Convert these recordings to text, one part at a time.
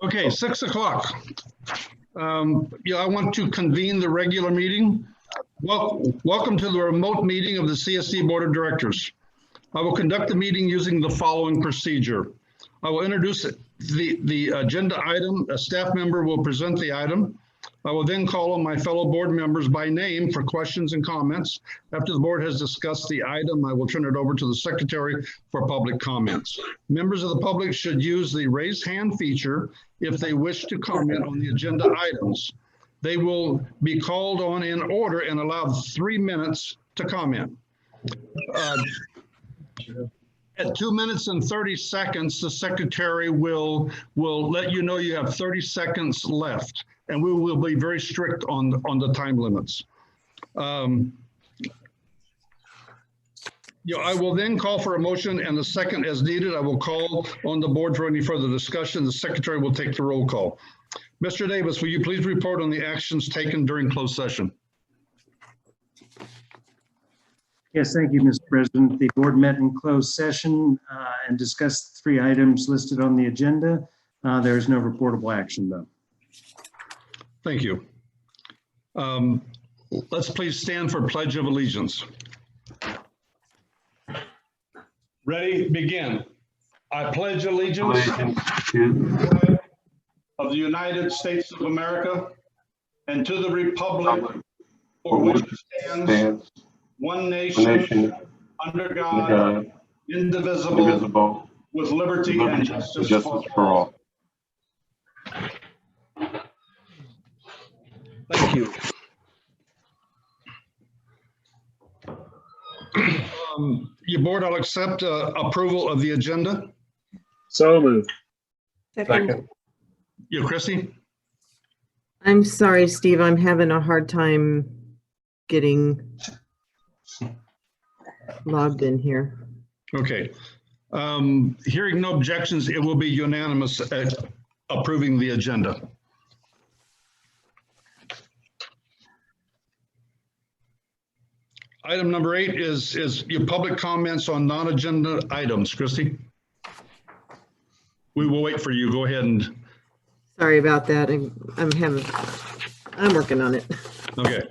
Okay, 6 o'clock. I want to convene the regular meeting. Welcome to the remote meeting of the CSD Board of Directors. I will conduct the meeting using the following procedure. I will introduce the agenda item. A staff member will present the item. I will then call on my fellow board members by name for questions and comments. After the board has discussed the item, I will turn it over to the secretary for public comments. Members of the public should use the raise hand feature if they wish to comment on the agenda items. They will be called on in order and allowed 3 minutes to comment. At 2 minutes and 30 seconds, the secretary will let you know you have 30 seconds left, and we will be very strict on the time limits. I will then call for a motion and a second as needed. I will call on the board for any further discussion. The secretary will take the roll call. Mr. Davis, will you please report on the actions taken during closed session? Yes, thank you, Mr. President. The board met in closed session and discussed 3 items listed on the agenda. There is no reportable action, though. Thank you. Let's please stand for Pledge of Allegiance. Ready, begin. I pledge allegiance to the flag of the United States of America and to the republic for which it stands, one nation, under God, indivisible, with liberty and justice for all. Thank you. Your board, I'll accept approval of the agenda. So moved. Second. You, Christy? I'm sorry, Steve. I'm having a hard time getting logged in here. Okay. Hearing no objections, it will be unanimous at approving the agenda. Item number 8 is your public comments on non-agenda items. Christy? We will wait for you. Go ahead and. Sorry about that. I'm working on it. Okay.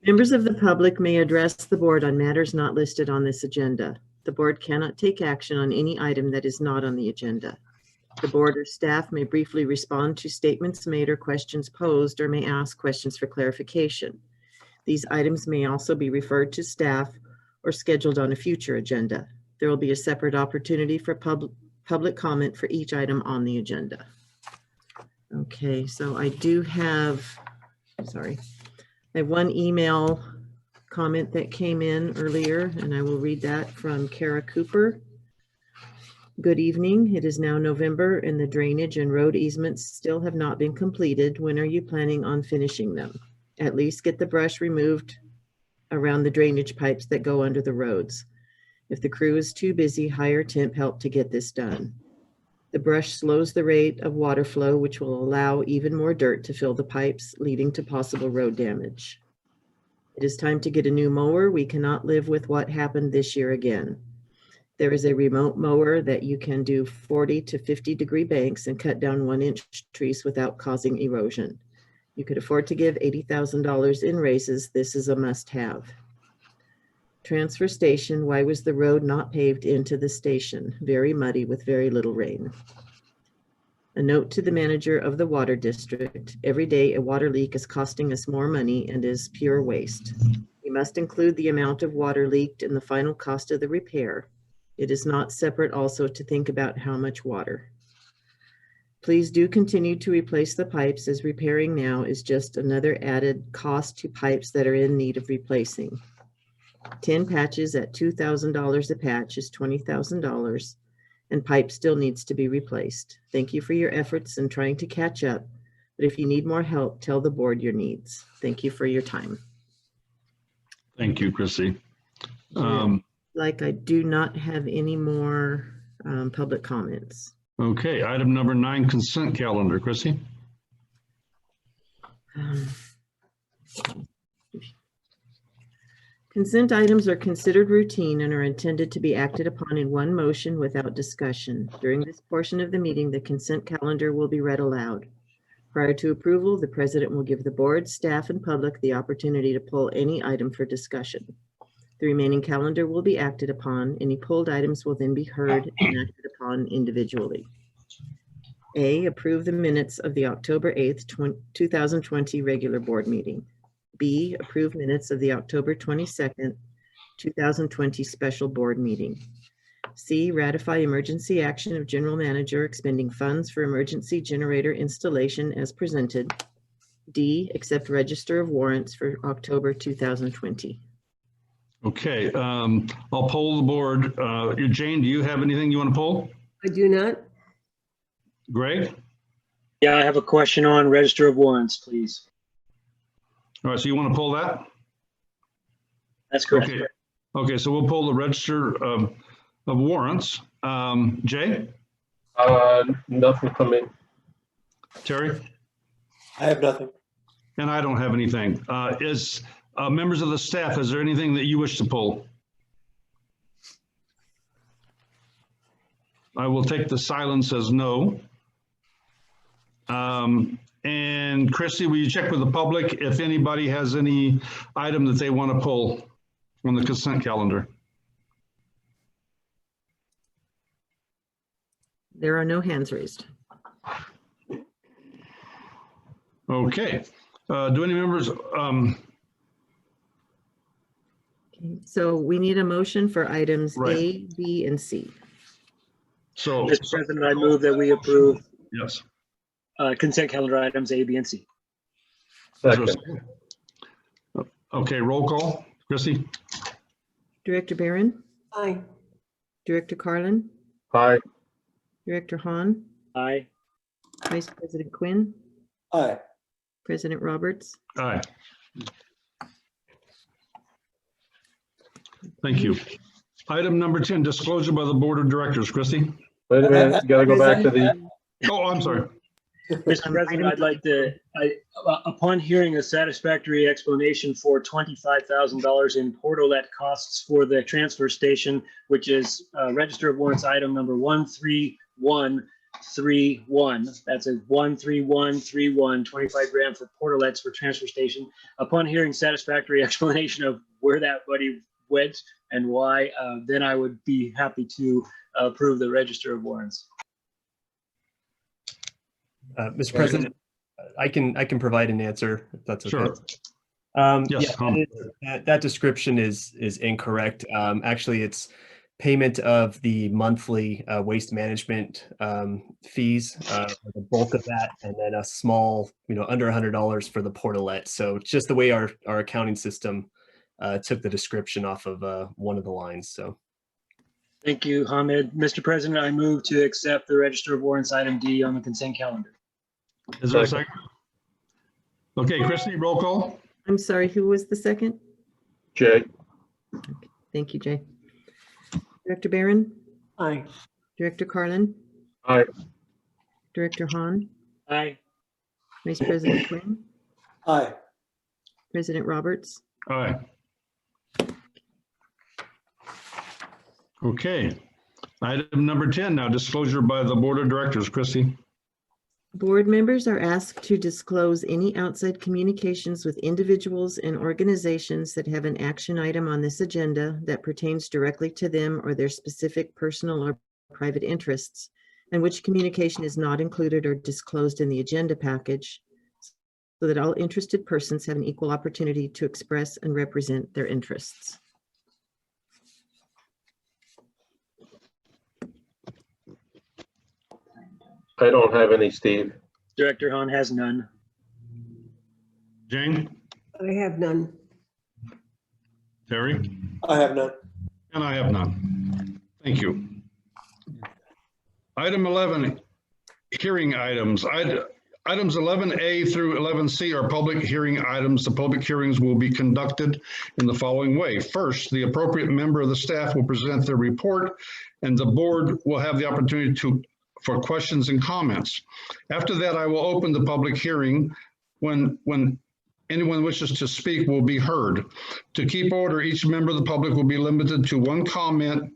Members of the public may address the board on matters not listed on this agenda. The board cannot take action on any item that is not on the agenda. The board or staff may briefly respond to statements made or questions posed, or may ask questions for clarification. These items may also be referred to staff or scheduled on a future agenda. There will be a separate opportunity for public comment for each item on the agenda. Okay, so I do have, I have one email comment that came in earlier, and I will read that from Kara Cooper. Good evening. It is now November and the drainage and road easements still have not been completed. When are you planning on finishing them? At least get the brush removed around the drainage pipes that go under the roads. If the crew is too busy, hire temp help to get this done. The brush slows the rate of water flow, which will allow even more dirt to fill the pipes, leading to possible road damage. It is time to get a new mower. We cannot live with what happened this year again. There is a remote mower that you can do 40 to 50 degree banks and cut down 1-inch trees without causing erosion. You could afford to give $80,000 in raises. This is a must-have. Transfer station, why was the road not paved into the station? Very muddy with very little rain. A note to the manager of the water district. Every day a water leak is costing us more money and is pure waste. You must include the amount of water leaked in the final cost of the repair. It is not separate also to think about how much water. Please do continue to replace the pipes, as repairing now is just another added cost to pipes that are in need of replacing. 10 patches at $2,000 a patch is $20,000, and pipe still needs to be replaced. Thank you for your efforts in trying to catch up, but if you need more help, tell the board your needs. Thank you for your time. Thank you, Chrissy. Like I do not have any more public comments. Okay, item number 9, consent calendar. Chrissy? Consent items are considered routine and are intended to be acted upon in one motion without discussion. During this portion of the meeting, the consent calendar will be read aloud. Prior to approval, the president will give the board, staff, and public the opportunity to pull any item for discussion. The remaining calendar will be acted upon. Any pulled items will then be heard and acted upon individually. A, approve the minutes of the October 8th, 2020 regular board meeting. B, approve minutes of the October 22nd, 2020 special board meeting. C, ratify emergency action of general manager expending funds for emergency generator installation as presented. D, accept register of warrants for October 2020. Okay, I'll poll the board. Jane, do you have anything you want to poll? I do not. Greg? Yeah, I have a question on register of warrants, please. All right, so you want to pull that? That's correct. Okay. Okay, so we'll pull the register of warrants. Jay? Nothing coming. Terry? I have nothing. And I don't have anything. Members of the staff, is there anything that you wish to pull? I will take the silence as no. And Christy, will you check with the public if anybody has any item that they want to pull on the consent calendar? There are no hands raised. Okay. Do any members? So we need a motion for items Right. A, B, and C. So, Mr. President, I move that we approve yes. consent calendar items A, B, and C. Second. Okay, roll call. Chrissy? Director Barron, Aye. Director Carlin, Aye. Director Hahn, Aye. Vice President Quinn, Aye. President Roberts. Aye. Thank you. Item number 10, disclosure by the Board of Directors. Christy? Wait a minute, you gotta go back to the, Oh, I'm sorry. Mr. President, I'd like to, upon hearing a satisfactory explanation for $25,000 in portalet costs for the transfer station, which is register of warrants item number 13131. That's a 13131, 25 grand for portalets for transfer station. Upon hearing satisfactory explanation of where that money went and why, then I would be happy to approve the register of warrants. Mr. President, I can provide an answer if that's okay. Sure. Yes, That description is incorrect. Actually, it's payment of the monthly waste management fees, the bulk of that, and then a small, under $100 for the portalet. So it's just the way our accounting system took the description off of one of the lines. So. Thank you, Hamid. Mr. President, I move to accept the register of warrants item D on the consent calendar. Is there a second? Okay, Christy, roll call. I'm sorry, who was the second? Jay. Thank you, Jay. Director Barron, Aye. Director Carlin, Aye. Director Hahn, Aye. Vice President Quinn, Aye. President Roberts. Aye. Okay. Item number 10 now, disclosure by the Board of Directors. Christy? Board members are asked to disclose any outside communications with individuals and organizations that have an action item on this agenda that pertains directly to them or their specific personal or private interests, and which communication is not included or disclosed in the agenda package, so that all interested persons have an equal opportunity to express and represent their interests. I don't have any, Steve. Director Hahn has none. Jane? I have none. Terry? I have none. And I have none. Thank you. Item 11, hearing items. Items 11A through 11C are public hearing items. The public hearings will be conducted in the following way. First, the appropriate member of the staff will present their report, and the board will have the opportunity for questions and comments. After that, I will open the public hearing. When anyone wishes to speak will be heard. To keep order, each member of the public will be limited to one comment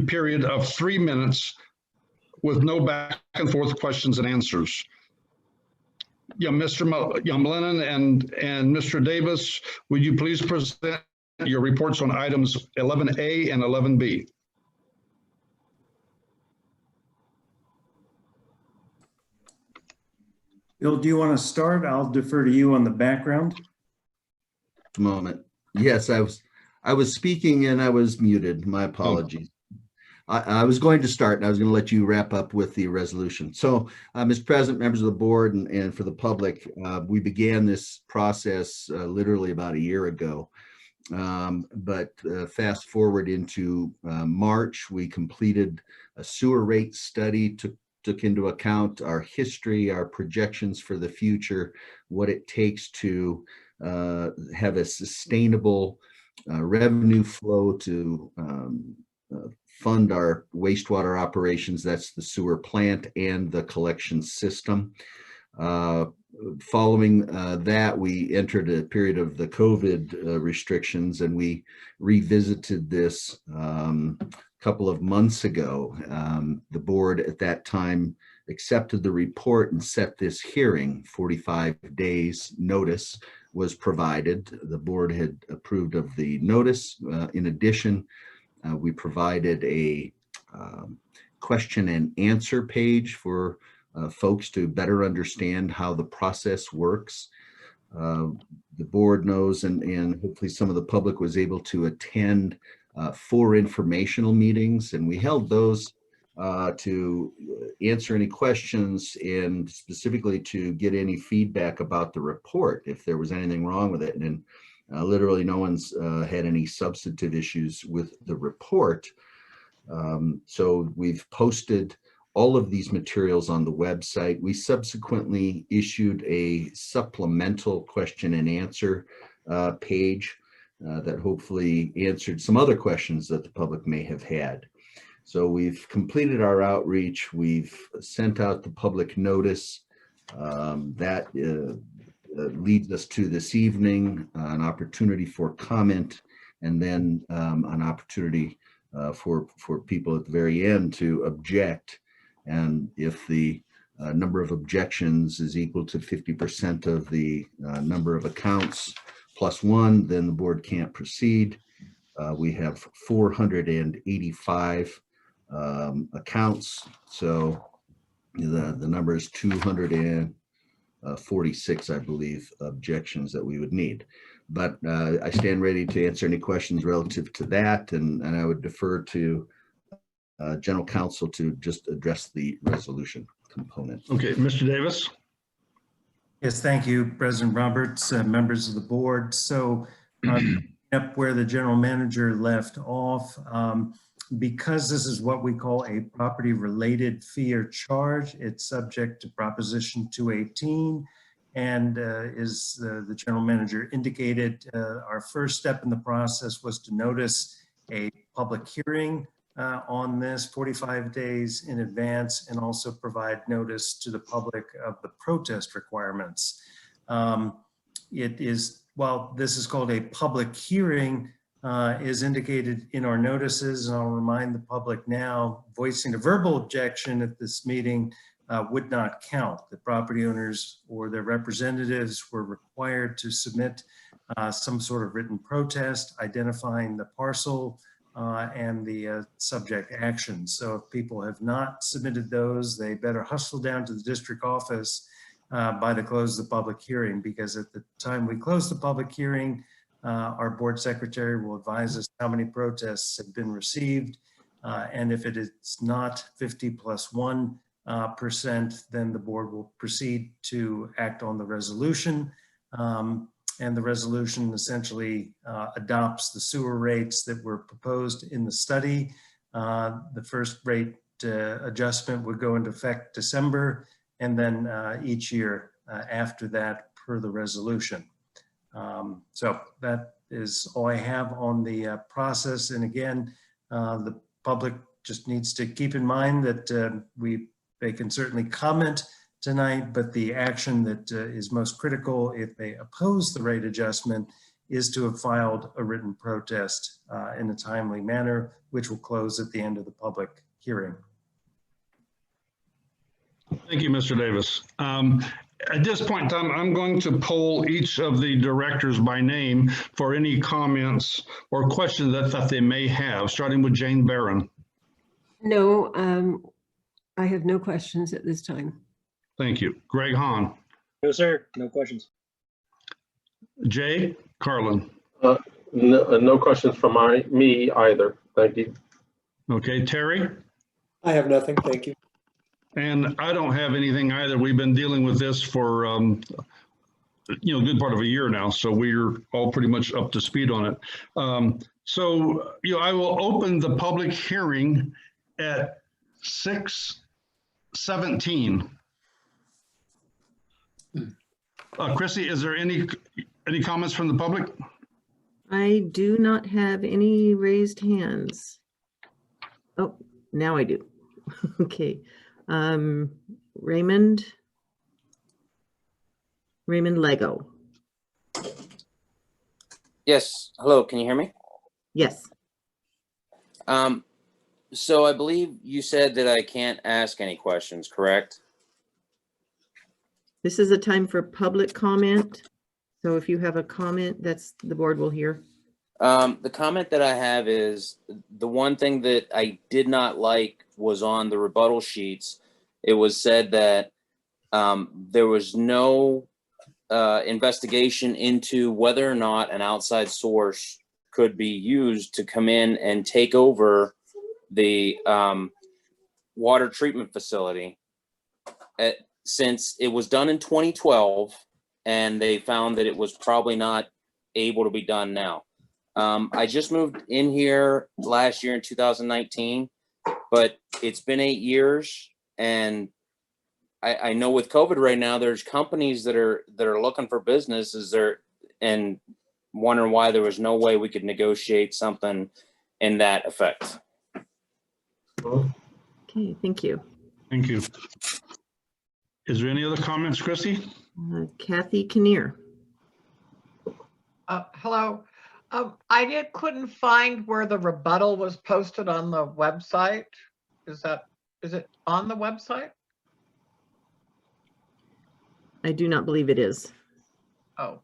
period of 3 minutes with no back and forth questions and answers. Mr. Malinen and Mr. Davis, would you please present your reports on items 11A and 11B? Bill, do you want to start? I'll defer to you on the background. Moment. Yes, I was speaking and I was muted. My apologies. I was going to start and I was going to let you wrap up with the resolution. So, Mr. President, members of the board, and for the public, we began this process literally about a year ago. But fast forward into March, we completed a sewer rate study, took into account our history, our projections for the future, what it takes to have a sustainable revenue flow to fund our wastewater operations. That's the sewer plant and the collection system. Following that, we entered a period of the COVID restrictions, and we revisited this a couple of months ago. The board at that time accepted the report and set this hearing. 45 days notice was provided. The board had approved of the notice. In addition, we provided a question and answer page for folks to better understand how the process works. The board knows, and hopefully some of the public was able to attend 4 informational meetings, and we held those to answer any questions and specifically to get any feedback about the report if there was anything wrong with it. And literally no one's had any substantive issues with the report. So we've posted all of these materials on the website. We subsequently issued a supplemental question and answer page that hopefully answered some other questions that the public may have had. So we've completed our outreach. We've sent out the public notice. That leads us to this evening, an opportunity for comment, and then an opportunity for people at the very end to object. And if the number of objections is equal to 50% of the number of accounts plus 1, then the board can't proceed. We have 485 accounts, so the number is 246, I believe, objections that we would need. But I stand ready to answer any questions relative to that, and I would defer to General Counsel to just address the resolution component. Okay, Mr. Davis. Yes, thank you, President Roberts, members of the board. So up where the general manager left off, because this is what we call a property related fee or charge, it's subject to Proposition 218. And as the general manager indicated, our first step in the process was to notice a public hearing on this 45 days in advance, and also provide notice to the public of the protest requirements. It is, while this is called a public hearing, is indicated in our notices, and I'll remind the public now, voicing a verbal objection at this meeting would not count. The property owners or their representatives were required to submit some sort of written protest identifying the parcel and the subject action. So if people have not submitted those, they better hustle down to the district office by the close of the public hearing, because at the time we close the public hearing, our board secretary will advise us how many protests have been received. And if it is not 50 plus 1%, then the board will proceed to act on the resolution. And the resolution essentially adopts the sewer rates that were proposed in the study. The first rate adjustment would go into effect December, and then each year after that per the resolution. So that is all I have on the process. And again, the public just needs to keep in mind that they can certainly comment tonight, but the action that is most critical if they oppose the rate adjustment is to have filed a written protest in a timely manner, which will close at the end of the public hearing. Thank you, Mr. Davis. At this point in time, I'm going to poll each of the directors by name for any comments or questions that they may have, starting with Jane Barron. No, I have no questions at this time. Thank you. Greg Hahn. No, sir. No questions. Jay Carlin. No questions from me either. Thank you. Okay, Terry. I have nothing. Thank you. And I don't have anything either. We've been dealing with this for, a good part of a year now, so we're all pretty much up to speed on it. I will open the public hearing at 6:17. Chrissy, is there any comments from the public? I do not have any raised hands. Oh, now I do. Okay. Raymond Lego. Yes. Hello. Can you hear me? Yes. So I believe you said that I can't ask any questions, correct? This is a time for public comment. So if you have a comment, the board will hear. The comment that I have is the one thing that I did not like was on the rebuttal sheets. It was said that there was no investigation into whether or not an outside source could be used to come in and take over the water treatment facility. Since it was done in 2012 and they found that it was probably not able to be done now. I just moved in here last year in 2019, but it's been 8 years, and I know with COVID right now, there's companies that are looking for businesses there and wondering why there was no way we could negotiate something in that effect. Okay, thank you. Thank you. Is there any other comments, Chrissy? Kathy Kinnear. Hello. I couldn't find where the rebuttal was posted on the website. Is it on the website? I do not believe it is. Oh.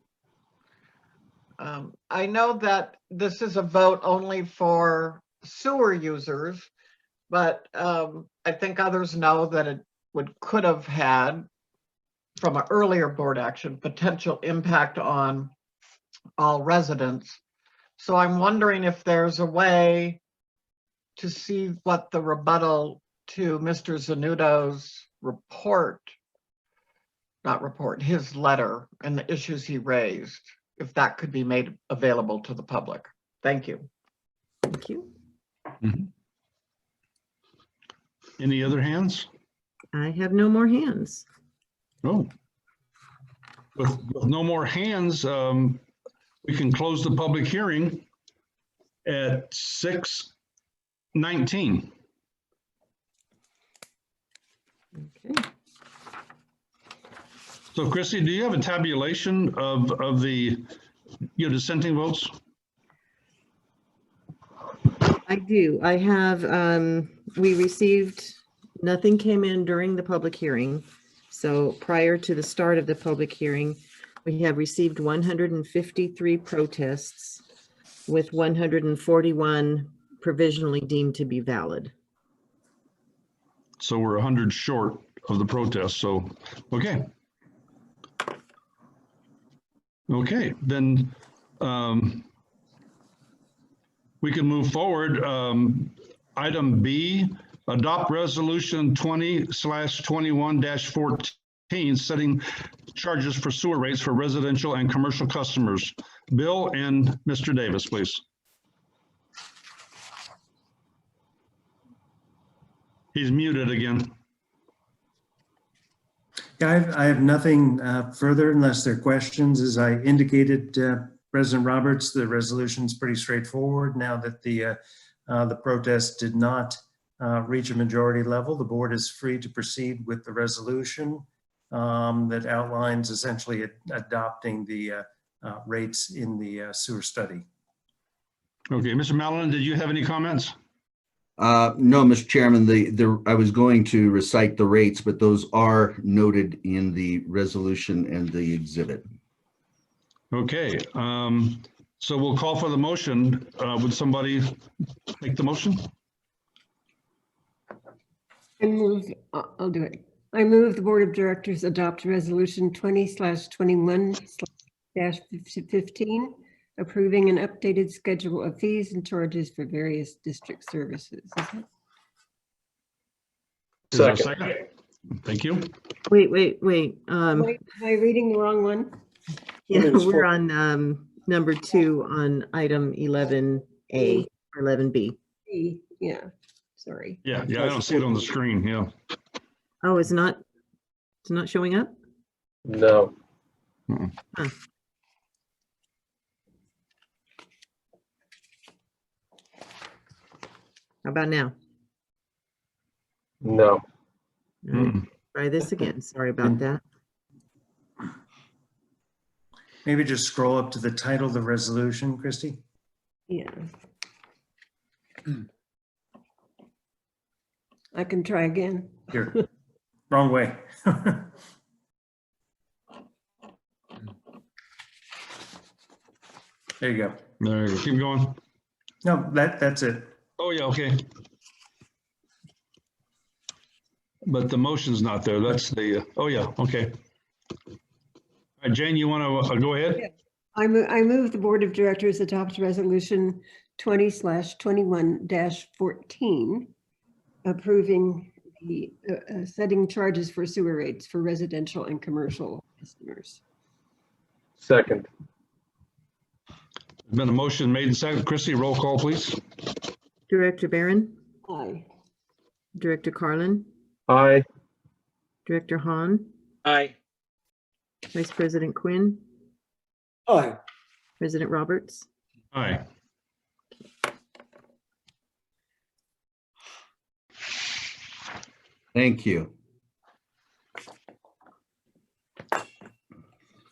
I know that this is a vote only for sewer users, but I think others know that it could have had, from an earlier board action, potential impact on all residents. So I'm wondering if there's a way to see what the rebuttal to Mr. Zanutto's his letter and the issues he raised, if that could be made available to the public. Thank you. Thank you. Mm-hmm. Any other hands? I have no more hands. No. With no more hands, we can close the public hearing at 6:19. Okay. So Chrissy, do you have a tabulation of the dissenting votes? I do. I have, we received, nothing came in during the public hearing. So prior to the start of the public hearing, we have received 153 protests with 141 provisionally deemed to be valid. So we're 100 short of the protest. So, okay. Okay, then we can move forward. Item B, adopt resolution 20/21-14, setting charges for sewer rates for residential and commercial customers. Bill and Mr. Davis, please. He's muted again. Yeah, I have nothing further unless there are questions. As I indicated, President Roberts, the resolution is pretty straightforward. Now that the protest did not reach a majority level, the board is free to proceed with the resolution. that outlines essentially adopting the rates in the sewer study. Okay, Mr. Malinen, did you have any comments? No, Mr. Chairman, I was going to recite the rates, but those are noted in the resolution and the exhibit. Okay, so we'll call for the motion. Would somebody make the motion? I'll do it. I move the Board of Directors adopt Resolution 20/21/15, approving an updated schedule of fees and charges for various district services. Is there a second? Thank you. Wait. Am I reading the wrong one? Yeah, we're on number 2 on item 11A or 11B. Yeah, sorry. Yeah, I don't see it on the screen, yeah. Oh, it's not showing up? No. Mm-mm. Huh. How about now? No. All right, try this again. Sorry about that. Maybe just scroll up to the title of the resolution, Christy. Yeah. I can try again. Here, wrong way. There you go. There you go. Keep going. No, that's it. Oh, yeah, okay. But the motion's not there. That's the, oh, yeah, okay. All right, Jane, you want to go ahead? I move the Board of Directors adopt Resolution 20/21-14, approving the setting charges for sewer rates for residential and commercial customers. Second. There's been a motion made and seconded. Christie, roll call, please. Director Barron, Aye. Director Carlin, Aye. Director Hahn, Aye. Vice President Quinn, Aye. President Roberts. Aye. Thank you.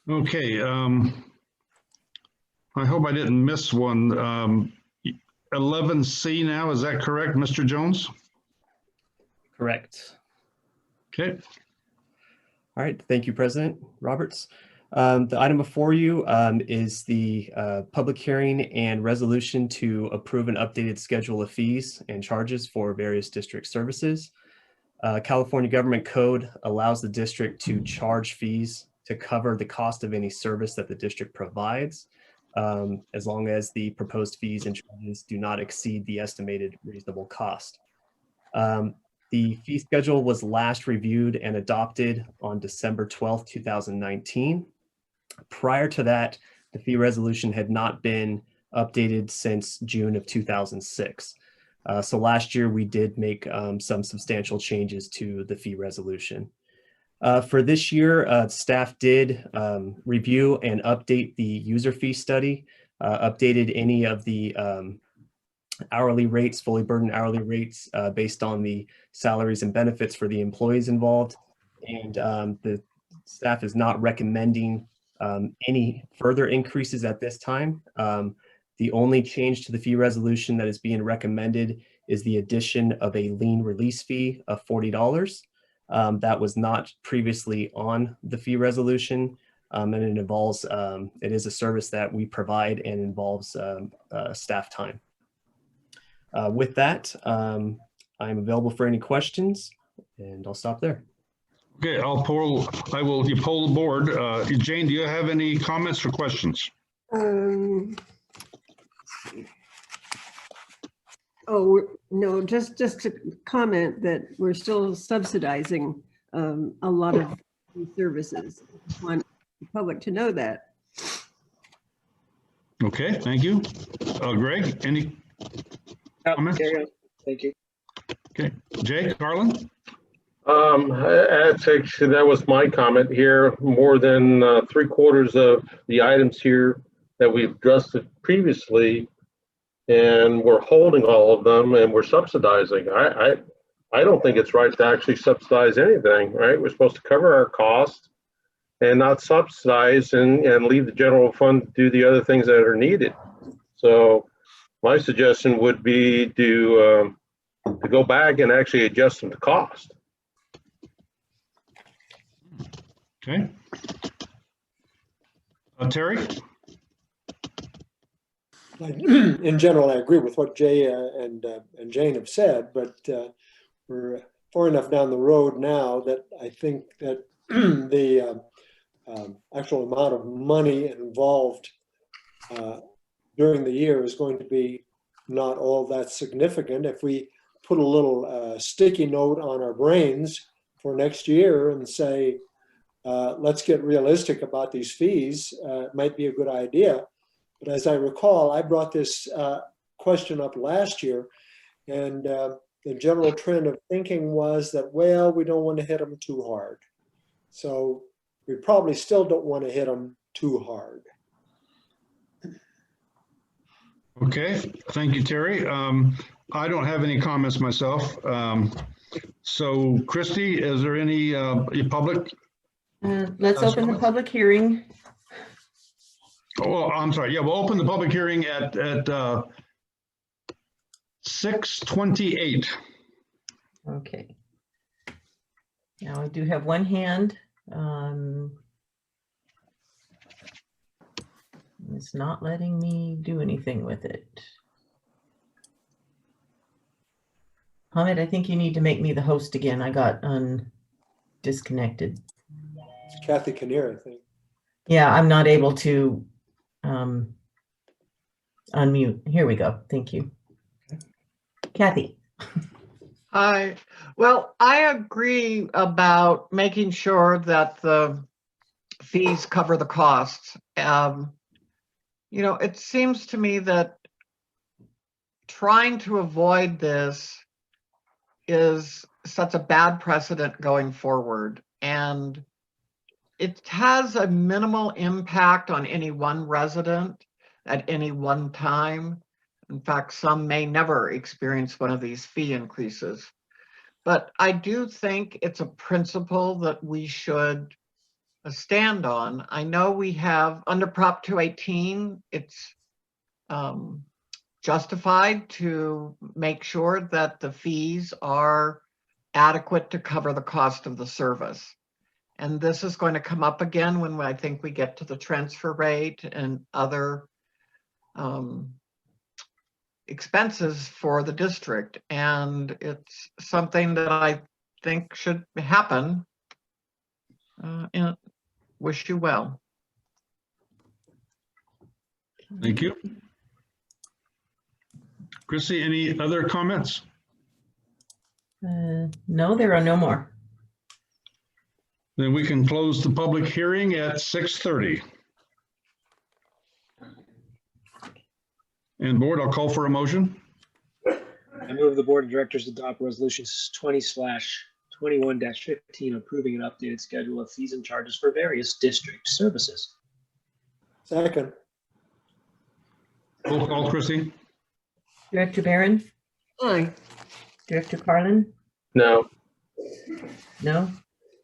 Okay, I hope I didn't miss one. 11C now, is that correct, Mr. Jones? Correct. Okay, All right, thank you, President Roberts. The item before you is the public hearing and resolution to approve an updated schedule of fees and charges for various district services. California Government Code allows the district to charge fees to cover the cost of any service that the district provides, as long as the proposed fees and charges do not exceed the estimated reasonable cost. The fee schedule was last reviewed and adopted on December 12th, 2019. Prior to that, the fee resolution had not been updated since June of 2006. So last year we did make some substantial changes to the fee resolution. For this year, staff did review and update the user fee study, updated any of the hourly rates, fully burdened hourly rates based on the salaries and benefits for the employees involved. And the staff is not recommending any further increases at this time. The only change to the fee resolution that is being recommended is the addition of a lien release fee of $40. That was not previously on the fee resolution, and it involves, it is a service that we provide and involves staff time. With that, I'm available for any questions, and I'll stop there. okay, you poll the board. Jane, do you have any comments or questions? Oh, no, just to comment that we're still subsidizing a lot of these services. I want the public to know that. Okay, thank you. Greg, any comments? Thank you. Okay, Jay, Carlin? Actually, that was my comment here. More than 3/4 of the items here that we've addressed previously, and we're holding all of them and we're subsidizing. I I don't think it's right to actually subsidize anything, right? We're supposed to cover our costs and not subsidize and leave the general fund to do the other things that are needed. So my suggestion would be to go back and actually adjust them to cost. Okay. Terry? In general, I agree with what Jay and Jane have said, but we're far enough down the road now that I think that the actual amount of money involved during the year is going to be not all that significant. If we put a little sticky note on our brains for next year and say, let's get realistic about these fees, it might be a good idea. But as I recall, I brought this question up last year, and the general trend of thinking was that, well, we don't want to hit them too hard. So we probably still don't want to hit them too hard. Okay, thank you, Terry. I don't have any comments myself. So Christy, is there any public? Let's open the public hearing. Oh, I'm sorry. Yeah, we'll open the public hearing at 6:28. Okay. Now I do have one hand. It's not letting me do anything with it. Hamid, I think you need to make me the host again. I got disconnected. It's Kathy Kinnear, I think. Yeah, I'm not able to unmute. Here we go. Thank you. Kathy. Hi. Well, I agree about making sure that the fees cover the costs. You know, it seems to me that trying to avoid this sets a bad precedent going forward. And it has a minimal impact on any one resident at any one time. In fact, some may never experience one of these fee increases. But I do think it's a principle that we should stand on. I know we have under Prop 218, it's justified to make sure that the fees are adequate to cover the cost of the service. And this is going to come up again when I think we get to the transfer rate and other expenses for the district. And it's something that I think should happen. And wish you well. Thank you. Chrissy, any other comments? No, there are no more. Then we can close the public hearing at 6:30. And board, I'll call for a motion. I move the board of directors adopt resolutions 20/21-15 approving an updated schedule of fees and charges for various district services. Second. Roll call, Chrissy. Director Barron? Aye. Director Carlin? No, No?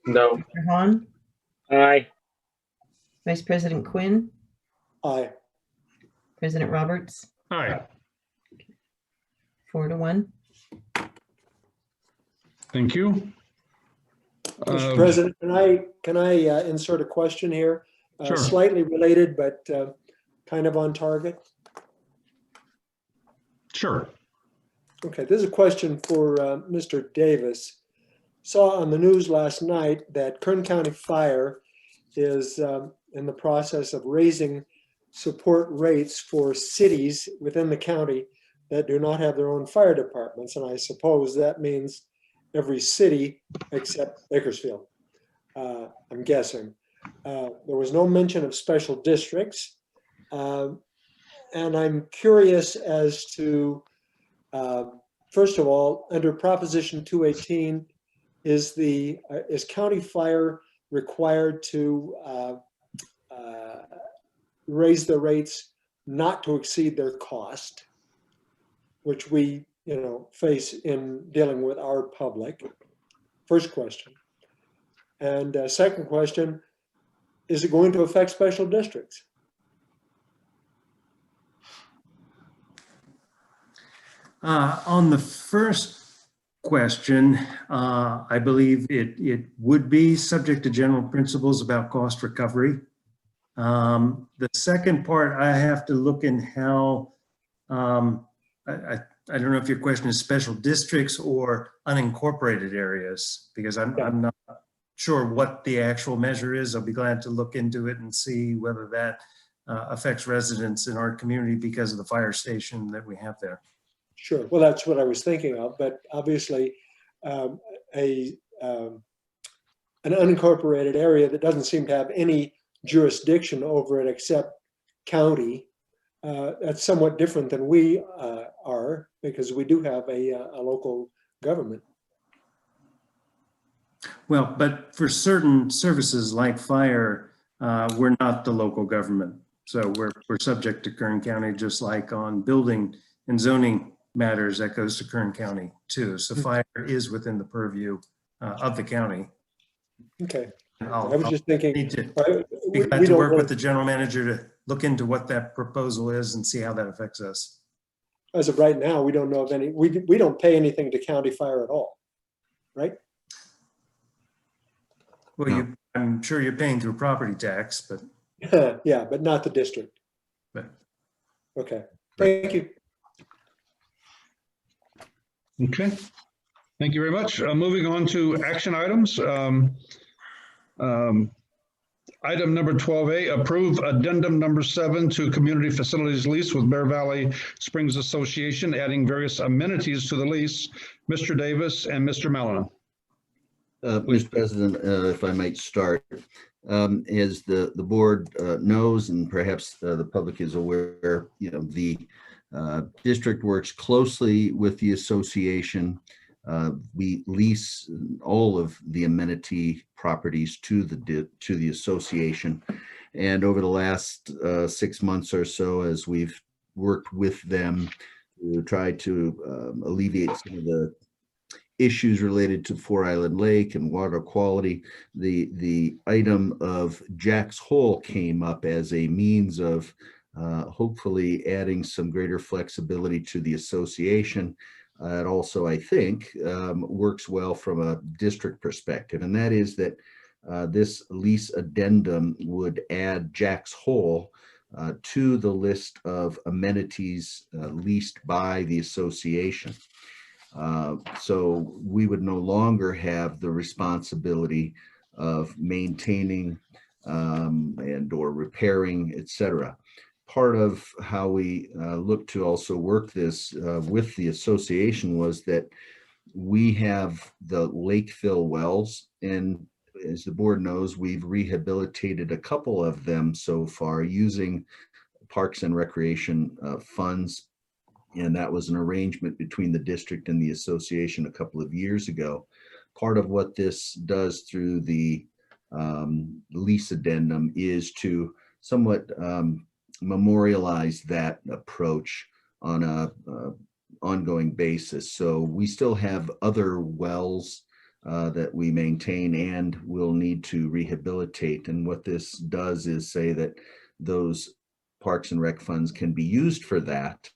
no, Director Hahn? Aye. Vice President Quinn? Aye. President Roberts? Aye. 4-1. Thank you. Mr. President, can I insert a question here? Sure. Slightly related, but kind of on target. Sure. Okay, this is a question for Mr. Davis. Saw on the news last night that Kern County Fire is in the process of raising support rates for cities within the county that do not have their own fire departments. And I suppose that means every city except Bakersfield, I'm guessing. There was no mention of special districts. And I'm curious as to, first of all, under Proposition 218, is County Fire required to raise the rates not to exceed their cost, which we face in dealing with our public? First question. And second question, is it going to affect special districts? On the first question, I believe it would be subject to general principles about cost recovery. The second part, I have to look in how, I don't know if your question is special districts or unincorporated areas, because I'm not sure what the actual measure is. I'll be glad to look into it and see whether that affects residents in our community because of the fire station that we have there. Sure. Well, that's what I was thinking of, but obviously an unincorporated area that doesn't seem to have any jurisdiction over it except county, that's somewhat different than we are, because we do have a local government. Well, but for certain services like fire, we're not the local government. So we're subject to Kern County, just like on building and zoning matters that goes to Kern County too. So fire is within the purview of the county. Okay. I was just thinking, need to we work don't with the general manager to look into what that proposal is and see how that affects us. As of right now, we don't know of any, we don't pay anything to county fire at all, right? Well, No. I'm sure you're paying through property tax, but Yeah, but not the district. Right. Okay, thank you. Okay, thank you very much. Moving on to action items. Item number 12A, approve addendum number 7 to community facilities lease with Bear Valley Springs Association, adding various amenities to the lease. Mr. Davis and Mr. Malinen. Mr. President, if I might start, as the board knows, and perhaps the public is aware, the district works closely with the association. We lease all of the amenity properties to the association, and over the last 6 months or so, as we've worked with them to try to alleviate some of the issues related to Four Island Lake and water quality, the item of Jack's Hole came up as a means of hopefully adding some greater flexibility to the association. It also, I think, works well from a district perspective, and that is that this lease addendum would add Jack's Hole to the list of amenities leased by the association. So we would no longer have the responsibility of maintaining and or repairing, etc. Part of how we look to also work this with the association was that we have the lake fill wells, and as the board knows, we've rehabilitated a couple of them so far using Parks and Recreation funds. And that was an arrangement between the district and the association a couple of years ago. Part of what this does through the lease addendum is to somewhat memorialize that approach on a ongoing basis. So we still have other wells that we maintain and will need to rehabilitate. And what this does is say that those Parks and Rec funds can be used for that.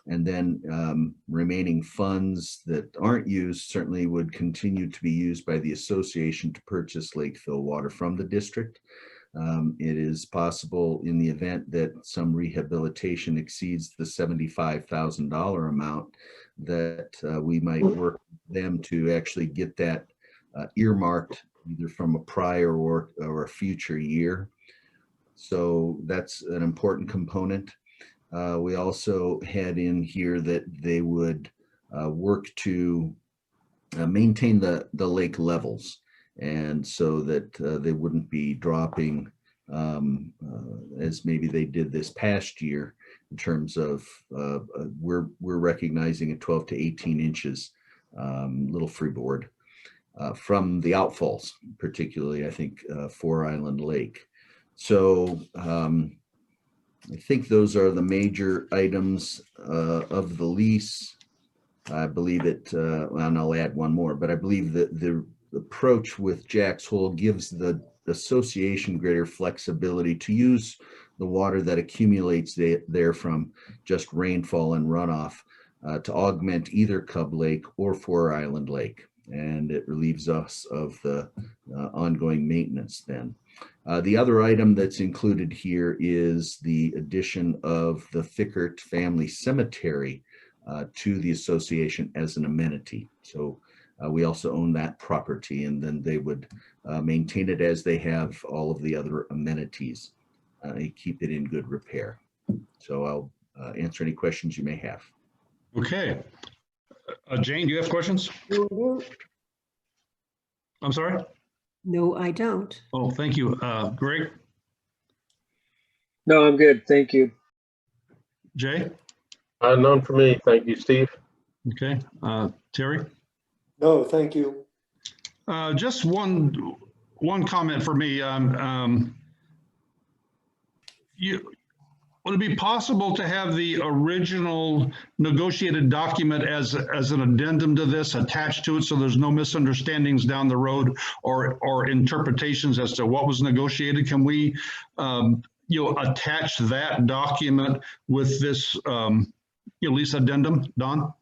And then remaining funds that aren't used certainly would continue to be used by the association to purchase lake fill water from the district. It is possible in the event that some rehabilitation exceeds the $75,000 amount that we might work with them to actually get that earmarked either from a prior or a future year. So that's an important component. We also had in here that they would work to maintain the lake levels, and so that they wouldn't be dropping as maybe they did this past year in terms of we're recognizing at 12 to 18 inches little freeboard from the outfalls, particularly I think Four Island Lake. So I think those are the major items of the lease. I believe it, and I'll add one more, but I believe that the approach with Jack's Hole gives the association greater flexibility to use the water that accumulates there from just rainfall and runoff to augment either Cub Lake or Four Island Lake. And it relieves us of the ongoing maintenance then. The other item that's included here is the addition of the Fickert Family Cemetery to the association as an amenity. So we also own that property, and then they would maintain it as they have all of the other amenities. Keep it in good repair. So I'll answer any questions you may have. Okay. Jane, do you have questions? No, I'm sorry? no, I don't. Oh, thank you. Greg, No, I'm good. Thank you. Jay? None for me. Thank you, Steve. Okay. Terry? No, thank you. Just one comment for me. Would it be possible to have the original negotiated document as an addendum to this attached to it, so there's no misunderstandings down the road or interpretations as to what was negotiated? Can we attach that document with this lease addendum? Don?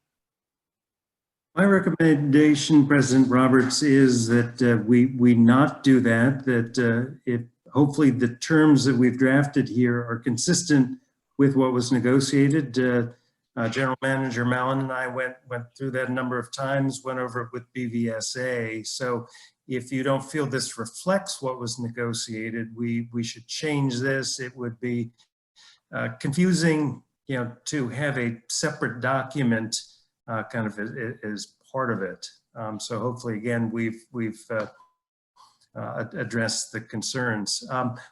My recommendation, President Roberts, is that we not do that, that hopefully the terms that we've drafted here are consistent with what was negotiated. General Manager Malinen and I went through that a number of times, went over it with BVSA. So if you don't feel this reflects what was negotiated, we should change this. It would be confusing, to have a separate document kind of as part of it. So hopefully, again, we've addressed the concerns.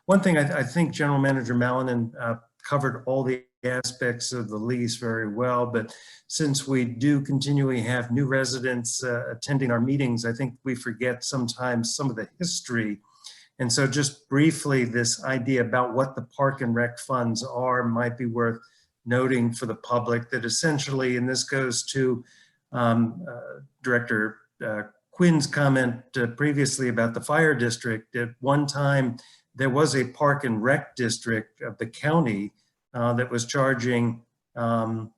One thing I think General Manager Malinen covered all the aspects of the lease very well, but since we do continually have new residents attending our meetings, I think we forget sometimes some of the history. And so just briefly, this idea about what the Park and Rec funds are might be worth noting for the public, that essentially, and this goes to Director Quinn's comment previously about the fire district. At one time, there was a Park and Rec district of the county that was charging some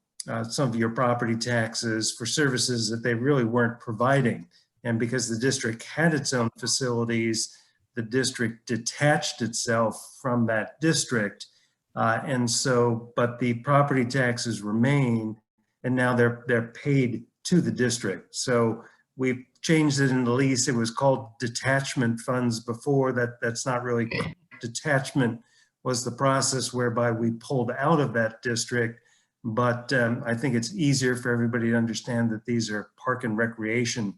of your property taxes for services that they really weren't providing. And because the district had its own facilities, the district detached itself from that district. And so, but the property taxes remain, and now they're paid to the district. So we changed it in the lease. It was called detachment funds before. That's not really detachment was the process whereby we pulled out of that district. But I think it's easier for everybody to understand that these are park and recreation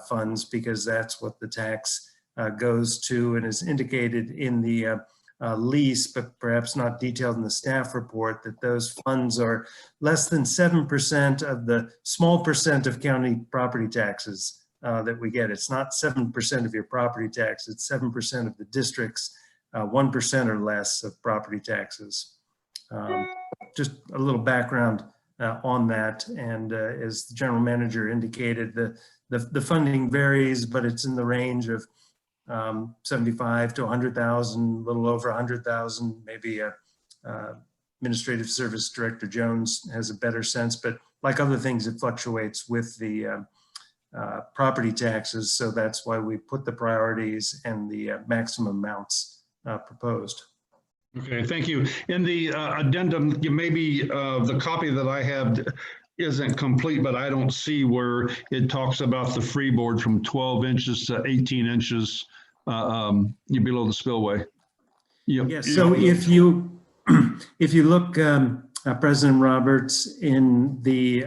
funds, because that's what the tax goes to, and is indicated in the lease, but perhaps not detailed in the staff report, that those funds are less than 7% of the small percent of county property taxes that we get. It's not 7% of your property tax, it's 7% of the district's 1% or less of property taxes. Just a little background on that. And as the general manager indicated, the funding varies, but it's in the range of 75 to 100,000, a little over 100,000. Maybe Administrative Service Director Jones has a better sense, but like other things, it fluctuates with the property taxes. So that's why we put the priorities and the maximum amounts proposed. Okay, thank you. In the addendum, maybe the copy that I have isn't complete, but I don't see where it talks about the freeboard from 12 inches to 18 inches below the spillway. Yes, so if you look, President Roberts, in the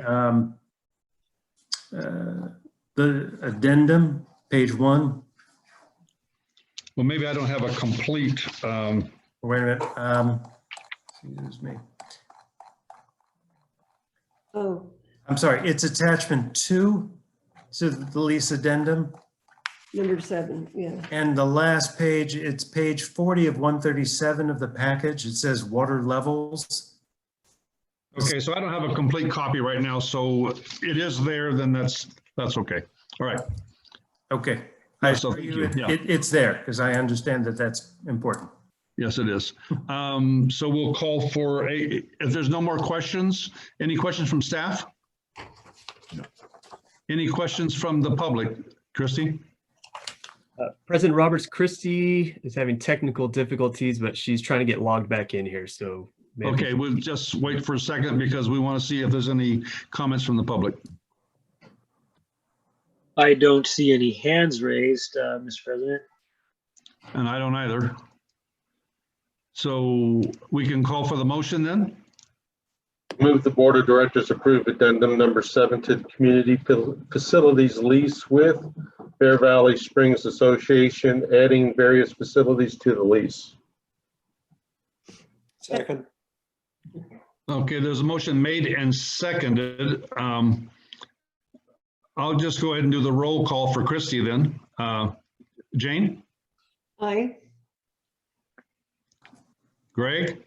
addendum, page 1. Well, maybe I don't have a complete. Wait a minute. Excuse me. Oh, I'm sorry, it's attachment 2 to the lease addendum. number 7, yeah. And the last page, it's page 40 of 137 of the package. It says water levels. Okay, so I don't have a complete copy right now, so it is there, then that's okay. All right. Okay. I So assure thank you, you. Yeah. it's there because I understand that that's important. Yes, it is. So we'll call for if there's no more questions, any questions from staff? No. Any questions from the public? Christy? President Roberts, Christie is having technical difficulties, but she's trying to get logged back in here. So maybe. Okay, we'll just wait for a second because we want to see if there's any comments from the public. I don't see any hands raised, Mr. President. And I don't either. So we can call for the motion then? Move the Board of Directors approve addendum number 7 to the Community Facilities Lease with Bear Valley Springs Association, adding various facilities to the lease. Second. Okay, there's a motion made and seconded. I'll just go ahead and do the roll call for Christie then. Jane? Aye. Greg?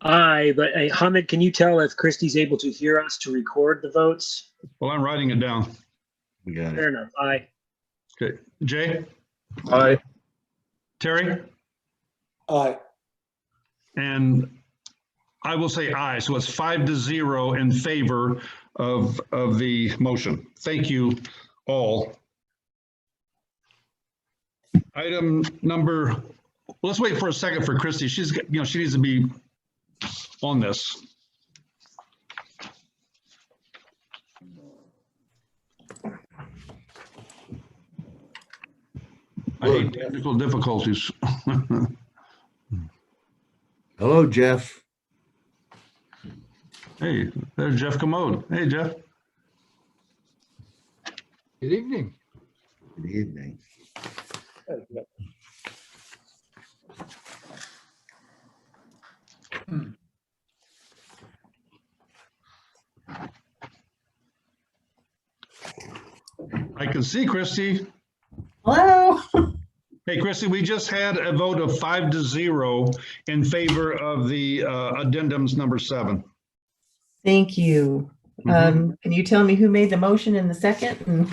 Aye, but Hamid, can you tell if Christie's able to hear us to record the votes? Well, I'm writing it down. We got Fair it. enough. Aye. Okay, Jay? Aye. Terry? Aye. And I will say aye, so it's 5-0 in favor of the motion. Thank you all. Item number, let's wait for a second for Christie. She's, she needs to be on this. I hate technical difficulties. Hello, Jeff. Hey, there's Jeff Commode. Hey, Jeff. Good evening. Good evening. I can see Christie. Hello. Hey, Christie, we just had a vote of 5-0 in favor of the addendums number 7. Thank you. Can you tell me who made the motion in the second?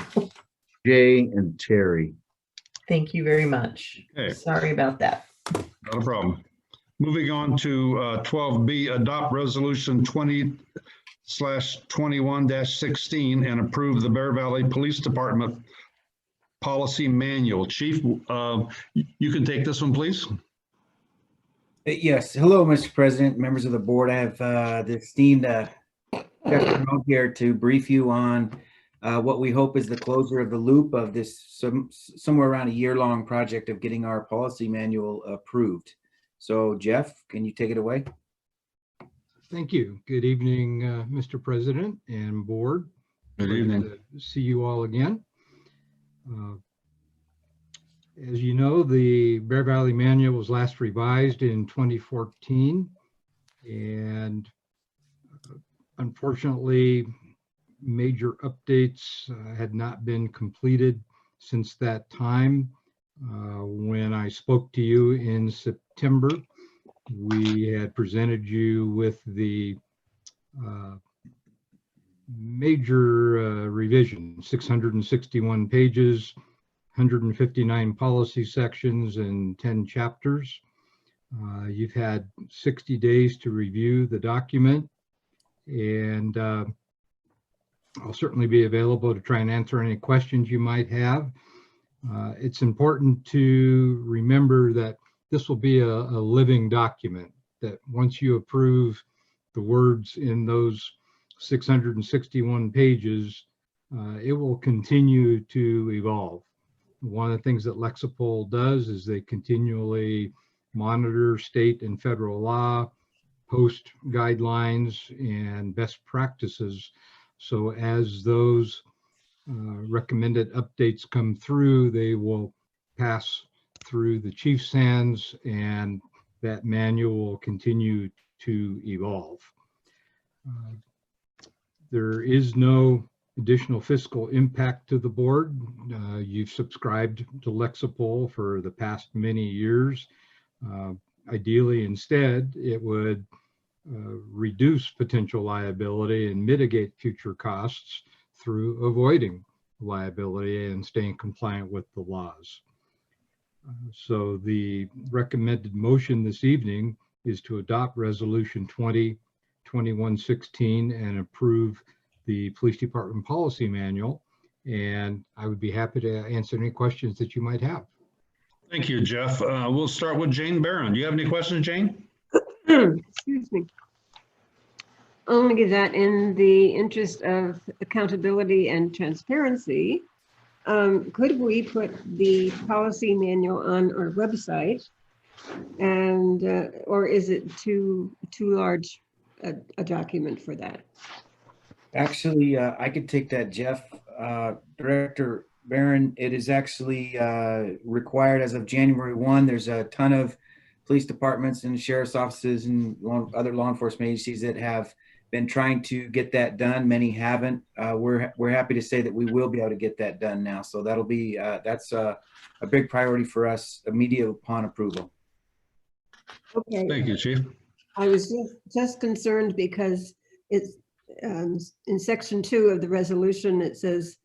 Jay and Terry. Thank you very much. Okay. Sorry about that. Not a problem. Moving on to 12B, adopt resolution 20/21-16 and approve the Bear Valley Police Department policy manual. Chief, you can take this one, please. Yes. Hello, Mr. President, members of the board. I have the esteemed Jeff Commode here to brief you on what we hope is the closure of the loop of this somewhere around a year-long project of getting our policy manual approved. So Jeff, can you take it away? Thank you. Good evening, Mr. President and board. Good evening. Glad to see you all again. As you know, the Bear Valley Manual was last revised in 2014, and unfortunately, major updates had not been completed since that time. When I spoke to you in September, we had presented you with the major revision, 661 pages, 159 policy sections, and 10 chapters. You've had 60 days to review the document, and I'll certainly be available to try and answer any questions you might have. It's important to remember that this will be a living document, that once you approve the words in those 661 pages, it will continue to evolve. One of the things that Lexipol does is they continually monitor state and federal law, post guidelines and best practices. So as those recommended updates come through, they will pass through the chief's hands, and that manual will continue to evolve. There is no additional fiscal impact to the board. You've subscribed to Lexipol for the past many years. Ideally, instead, it would reduce potential liability and mitigate future costs through avoiding liability and staying compliant with the laws. So the recommended motion this evening is to adopt Resolution 2021-16 and approve the Police Department Policy Manual. And I would be happy to answer any questions that you might have. Thank you, Jeff. We'll start with Jane Barron. Do you have any questions, Jane? Excuse me. Only that in the interest of accountability and transparency, could we put the policy manual on our website? And or is it too large a document for that? Actually, I could take that, Jeff. Director Barron, it is actually required as of January 1. There's a ton of police departments and sheriff's offices and other law enforcement agencies that have been trying to get that done. Many haven't. We're happy to say that we will be able to get that done now. So that'll be that's a big priority for us immediately upon approval. Okay. Thank you, Chief. I was just concerned because it's in section 2 of the resolution, it says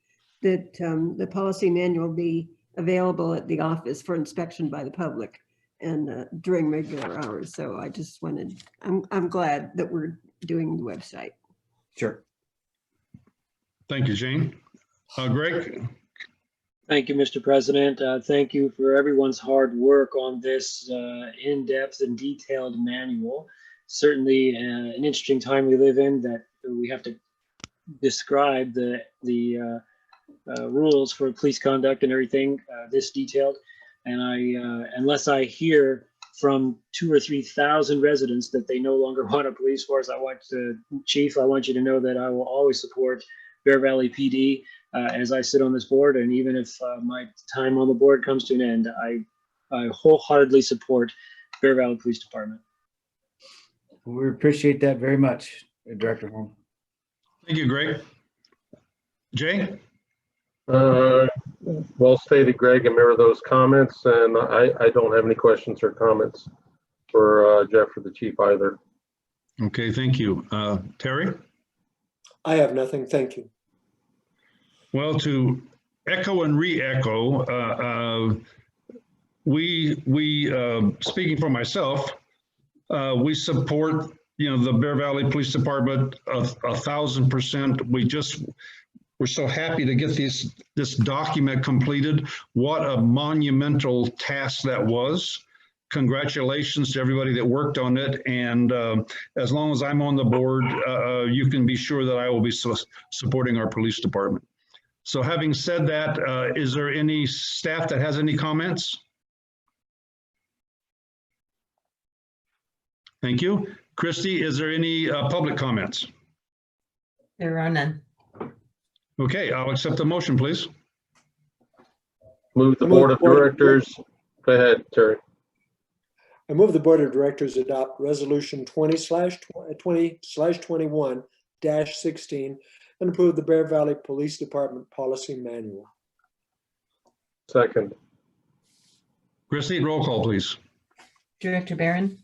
that the policy manual be available at the office for inspection by the public and during regular hours. So I just wanted, I'm glad that we're doing the website. Sure. Thank you, Jane. Greg? Thank you, Mr. President. Thank you for everyone's hard work on this in-depth and detailed manual. Certainly an interesting time we live in that we have to describe the rules for police conduct and everything this detailed. And unless I hear from 2,000 or 3,000 residents that they no longer want a police force, Chief, I want you to know that I will always support Bear Valley PD as I sit on this board. And even if my time on the board comes to an end, I wholeheartedly support Bear Valley Police Department. We appreciate that very much, Director Holm. Thank you, Greg. Jay? Well stated, Greg, and mirror those comments. And I don't have any questions or comments for Jeff or the chief either. Okay, thank you. Terry? I have nothing. Thank you. Well, to echo and re-echo, we speaking for myself, we support, the Bear Valley Police Department 1,000%. We're so happy to get this document completed. What a monumental task that was. Congratulations to everybody that worked on it. And as long as I'm on the board, you can be sure that I will be supporting our police department. So having said that, is there any staff that has any comments? Thank you. Christy, is there any public comments? There are none. Okay, I'll accept the motion, please. Move the board of directors. Go ahead, Terry. I move the Board of Directors adopt Resolution 20/21-16 and approve the Bear Valley Police Department Policy Manual. Second. Christy, roll call, please. Director Barron?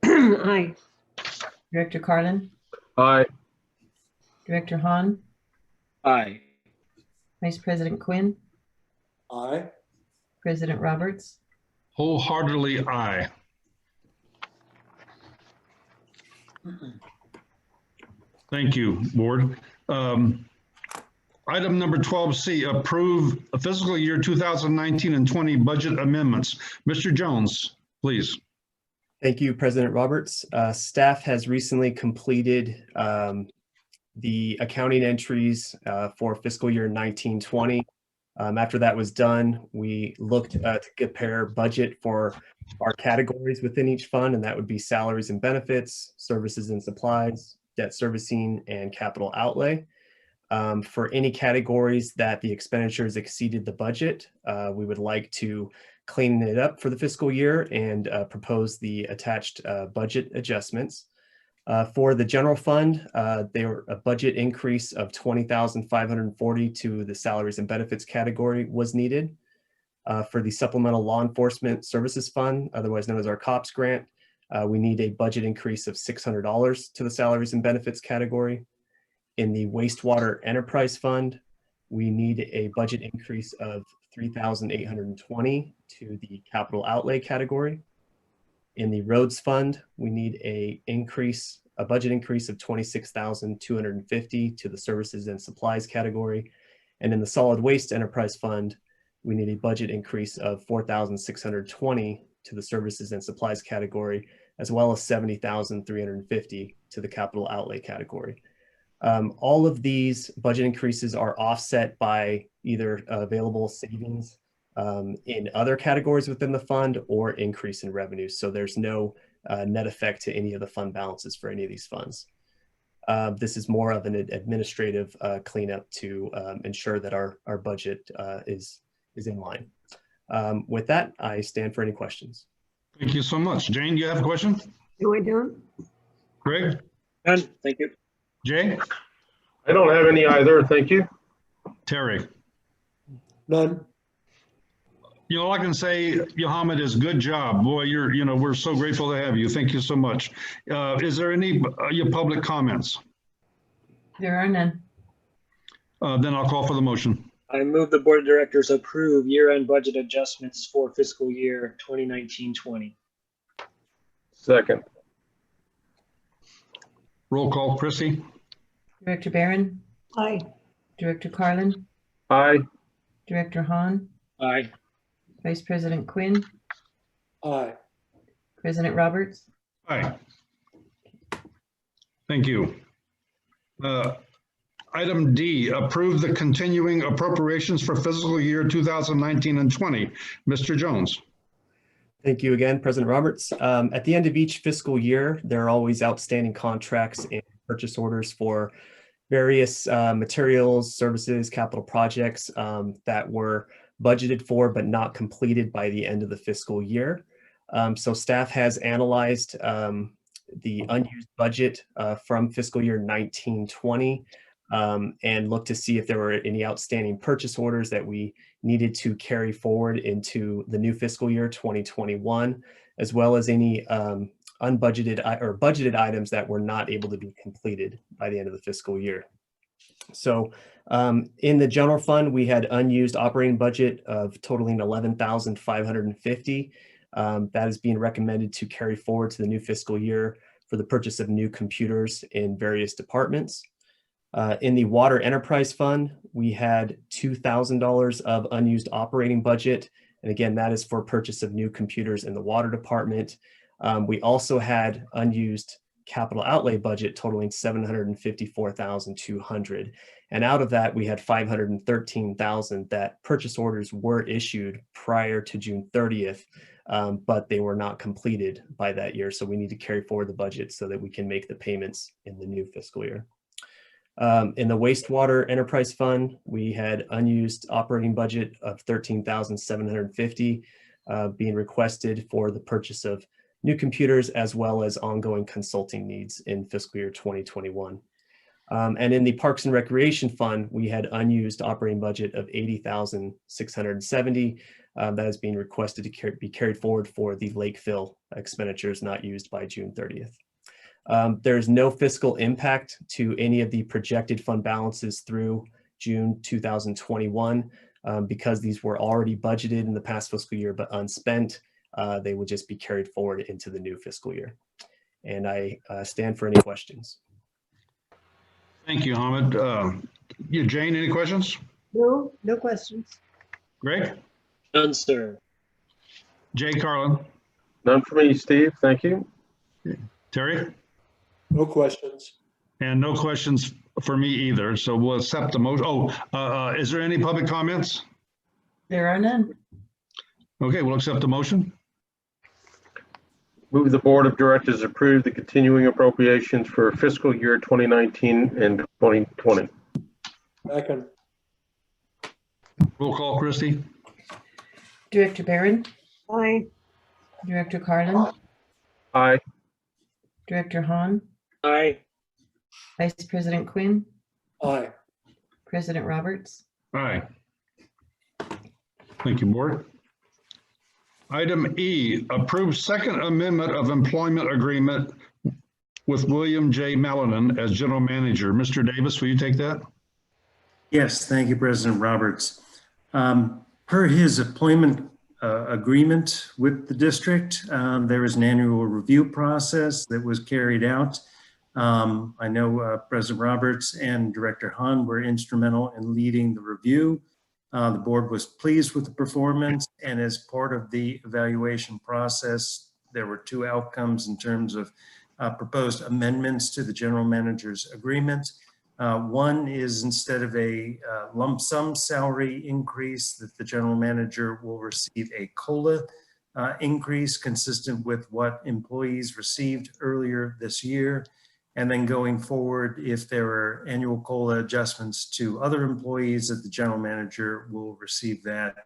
Aye. Director Carlin? Aye. Director Hahn? Aye. Vice President Quinn? Aye. President Roberts? Wholeheartedly aye. Thank you, board. Item number 12C, approve fiscal year 2019 and 20 budget amendments. Mr. Jones, please. Thank you, President Roberts. Staff has recently completed the accounting entries for fiscal year 19-20. After that was done, we looked to compare budget for our categories within each fund, and that would be salaries and benefits, services and supplies, debt servicing, and capital outlay. For any categories that the expenditures exceeded the budget, we would like to clean it up for the fiscal year and propose the attached budget adjustments. For the general fund, there were a budget increase of $20,540 to the salaries and benefits category was needed. For the supplemental law enforcement services fund, otherwise known as our COPS grant, We need a budget increase of $600 to the salaries and benefits category. In the wastewater enterprise fund, we need a budget increase of $3,820 to the capital outlay category. In the roads fund, we need a budget increase of $26,250 to the services and supplies category. And in the solid waste enterprise fund, we need a budget increase of $4,620 to the services and supplies category, as well as $70,350 to the capital outlay category. All of these budget increases are offset by either available savings in other categories within the fund or increase in revenues. So there's no net effect to any of the fund balances for any of these funds. This is more of an administrative cleanup to ensure that our budget is in line. With that, I stand for any questions. Thank you so much. Jane, you have a question? No, I don't. Greg? None, thank you. Jay? I don't have any either, thank you. Terry? None. You know, all I can say, Yohamid, is good job. Boy, we're so grateful to have you. Thank you so much. Is there any your public comments? There are none. Then I'll call for the motion. I move the Board of Directors approve year-end budget adjustments for fiscal year 2019-20. Second. Roll call, Chrissy? Director Barron, Aye. Director Carlin, Aye. Director Hahn, Aye. Vice President Quinn, Aye. President Roberts. Aye. Thank you. Item D, approve the continuing appropriations for fiscal year 2019 and 20. Mr. Jones. Thank you again, President Roberts. At the end of each fiscal year, there are always outstanding contracts and purchase orders for various materials, services, capital projects that were budgeted for but not completed by the end of the fiscal year. So staff has analyzed the unused budget from fiscal year 19-20 and looked to see if there were any outstanding purchase orders that we needed to carry forward into the new fiscal year 2021, as well as any unbudgeted or budgeted items that were not able to be completed by the end of the fiscal year. So in the general fund, we had unused operating budget of totaling $11,550. That is being recommended to carry forward to the new fiscal year for the purchase of new computers in various departments. In the water enterprise fund, we had $2,000 of unused operating budget. And again, that is for purchase of new computers in the water department. We also had unused capital outlay budget totaling $754,200. And out of that, we had $513,000 that purchase orders were issued prior to June 30th, but they were not completed by that year. So we need to carry forward the budget so that we can make the payments in the new fiscal year. In the wastewater enterprise fund, we had unused operating budget of $13,750 being requested for the purchase of new computers as well as ongoing consulting needs in fiscal year 2021. And in the Parks and Recreation Fund, we had unused operating budget of $80,670 that is being requested to be carried forward for the Lakeville expenditures not used by June 30th. There's no fiscal impact to any of the projected fund balances through June 2021 because these were already budgeted in the past fiscal year but unspent. They would just be carried forward into the new fiscal year. And I stand for any questions. Thank you, Hamid. Jane, any questions? No, no questions. Greg? None, sir. Jay, Carlin? None for me, Steve. Thank you. Terry? No questions. And no questions for me either. So we'll accept the motion. Oh, is there any public comments? There are none. Okay, we'll accept the motion. Move the Board of Directors approve the continuing appropriations for fiscal year 2019 and 2020. Second. Roll call, Christie. Director Barron, Aye. Director Carlin, Aye. Director Hahn, Aye. Vice President Quinn, Aye. President Roberts. Aye. Thank you, Board. Item E, approve second amendment of employment agreement with William J. Malinen as general manager. Mr. Davis, will you take that? Yes, thank you, President Roberts. Per his employment agreement with the district, there is an annual review process that was carried out. I know President Roberts and Director Hahn were instrumental in leading the review. The board was pleased with the performance, and as part of the evaluation process, there were two outcomes in terms of proposed amendments to the general manager's agreement. One is, instead of a lump sum salary increase, that the general manager will receive a COLA increase consistent with what employees received earlier this year. And then going forward, if there are annual COLA adjustments to other employees, that the general manager will receive that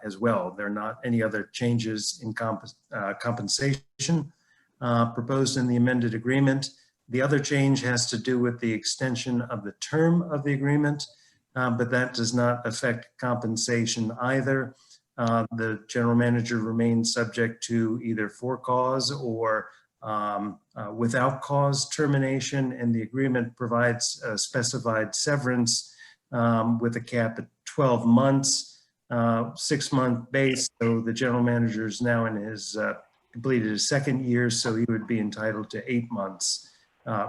as well. There are not any other changes in compensation proposed in the amended agreement. The other change has to do with the extension of the term of the agreement, but that does not affect compensation either. The general manager remains subject to either for cause or without cause termination, and the agreement provides specified severance with a cap at 12 months, 6-month base. So the general manager is now in his completed his second year, so he would be entitled to 8 months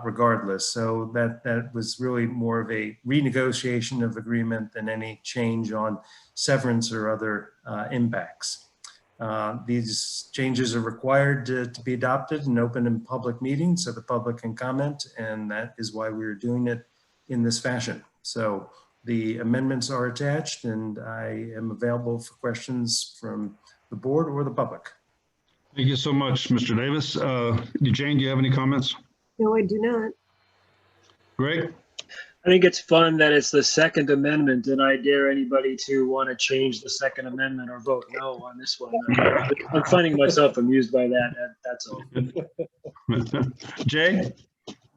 regardless. So that was really more of a renegotiation of agreement than any change on severance or other impacts. These changes are required to be adopted and open in public meetings so the public can comment, and that is why we're doing it in this fashion. So the amendments are attached, and I am available for questions from the board or the public. Thank you so much, Mr. Davis. Jane, do you have any comments? No, I do not. Greg? I think it's fun that it's the Second Amendment, and I dare anybody to want to change the Second Amendment or vote no on this one. I'm finding myself amused by that. That's all. Jay?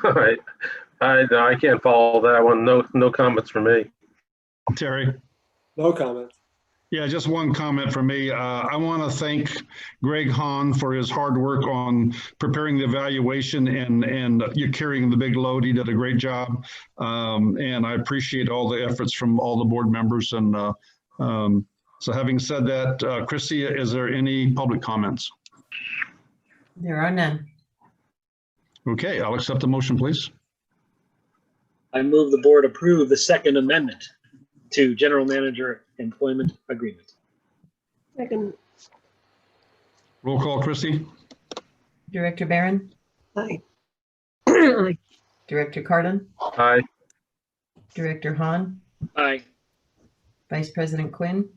All right. I can't follow that one. No comments from me. Terry? No comments. Yeah, just one comment from me. I want to thank Greg Hahn for his hard work on preparing the evaluation and you carrying the big load. He did a great job. And I appreciate all the efforts from all the board members. And so having said that, Chrissy, is there any public comments? There are none. Okay, I'll accept the motion, please. I move the board approve the Second Amendment to General Manager Employment Agreement. Second. Roll call, Chrissy. Director Barron, Aye. Aye. Director Carlin, Aye. Director Hahn, Aye. Vice President Quinn,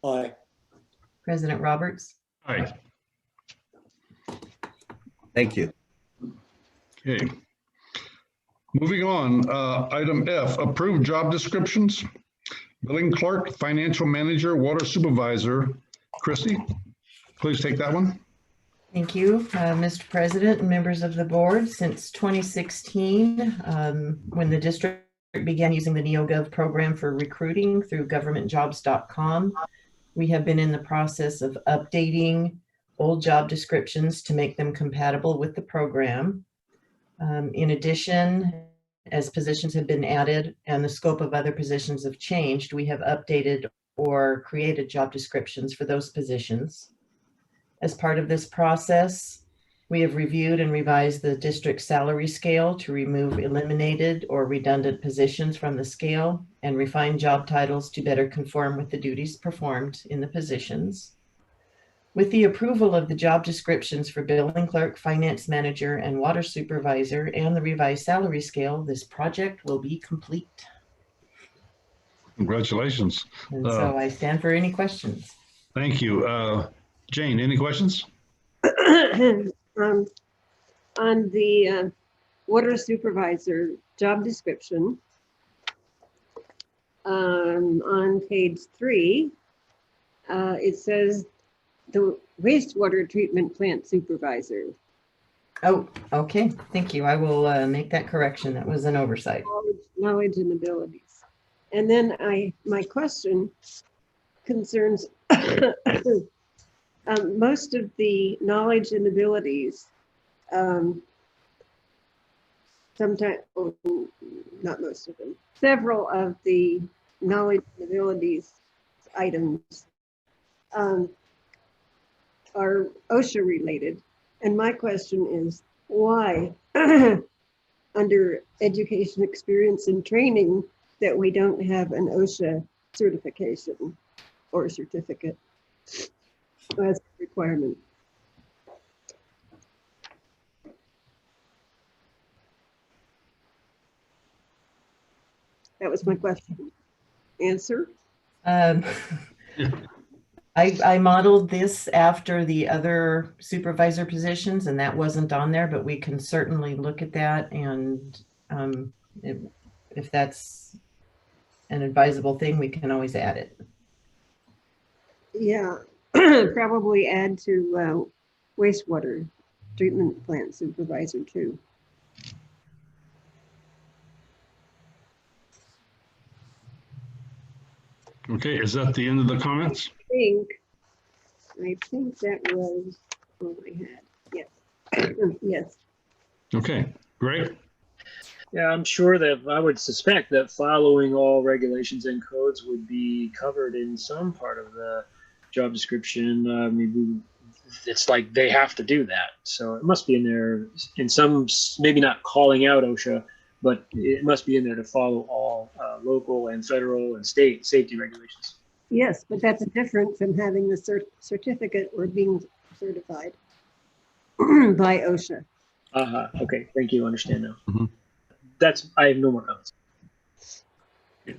Aye. President Roberts. Aye. Thank you. Okay. Moving on, item F, approve job descriptions. Billing clerk, financial manager, water supervisor. Christy, please take that one. Thank you, Mr. President and members of the board. Since 2016, when the district began using the NeoGov program for recruiting through governmentjobs.com, we have been in the process of updating old job descriptions to make them compatible with the program. In addition, as positions have been added and the scope of other positions have changed, we have updated or created job descriptions for those positions. As part of this process, we have reviewed and revised the district salary scale to remove eliminated or redundant positions from the scale and refine job titles to better conform with the duties performed in the positions. With the approval of the job descriptions for billing clerk, finance manager, and water supervisor and the revised salary scale, this project will be complete. Congratulations. And so I stand for any questions. Thank you. Jane, any questions? On the water supervisor job description, on page 3, it says the wastewater treatment plant supervisor. Oh, okay. Thank you. I will make that correction. That was an oversight. Knowledge and abilities. And then my question concerns Most of the knowledge and abilities, sometimes, not most of them, several of the knowledge and abilities items are OSHA related. And my question is, why under education, experience, and training that we don't have an OSHA certification or certificate as a requirement? That was my question. Answer? I modeled this after the other supervisor positions, and that wasn't on there, but we can certainly look at that. And if that's an advisable thing, we can always add it. Yeah, probably add to wastewater treatment plant supervisor too. Okay, is that the end of the comments? I think that was all I had. Yes. Yes. Okay, great. Yeah, I'm sure that I would suspect that following all regulations and codes would be covered in some part of the job description. Maybe it's like they have to do that. So it must be in there in some, maybe not calling out OSHA, but it must be in there to follow all local and federal and state safety regulations. Yes, but that's different from having the certificate or being certified by OSHA. Okay, thank you. Understand now. Mhm. I have no more comments.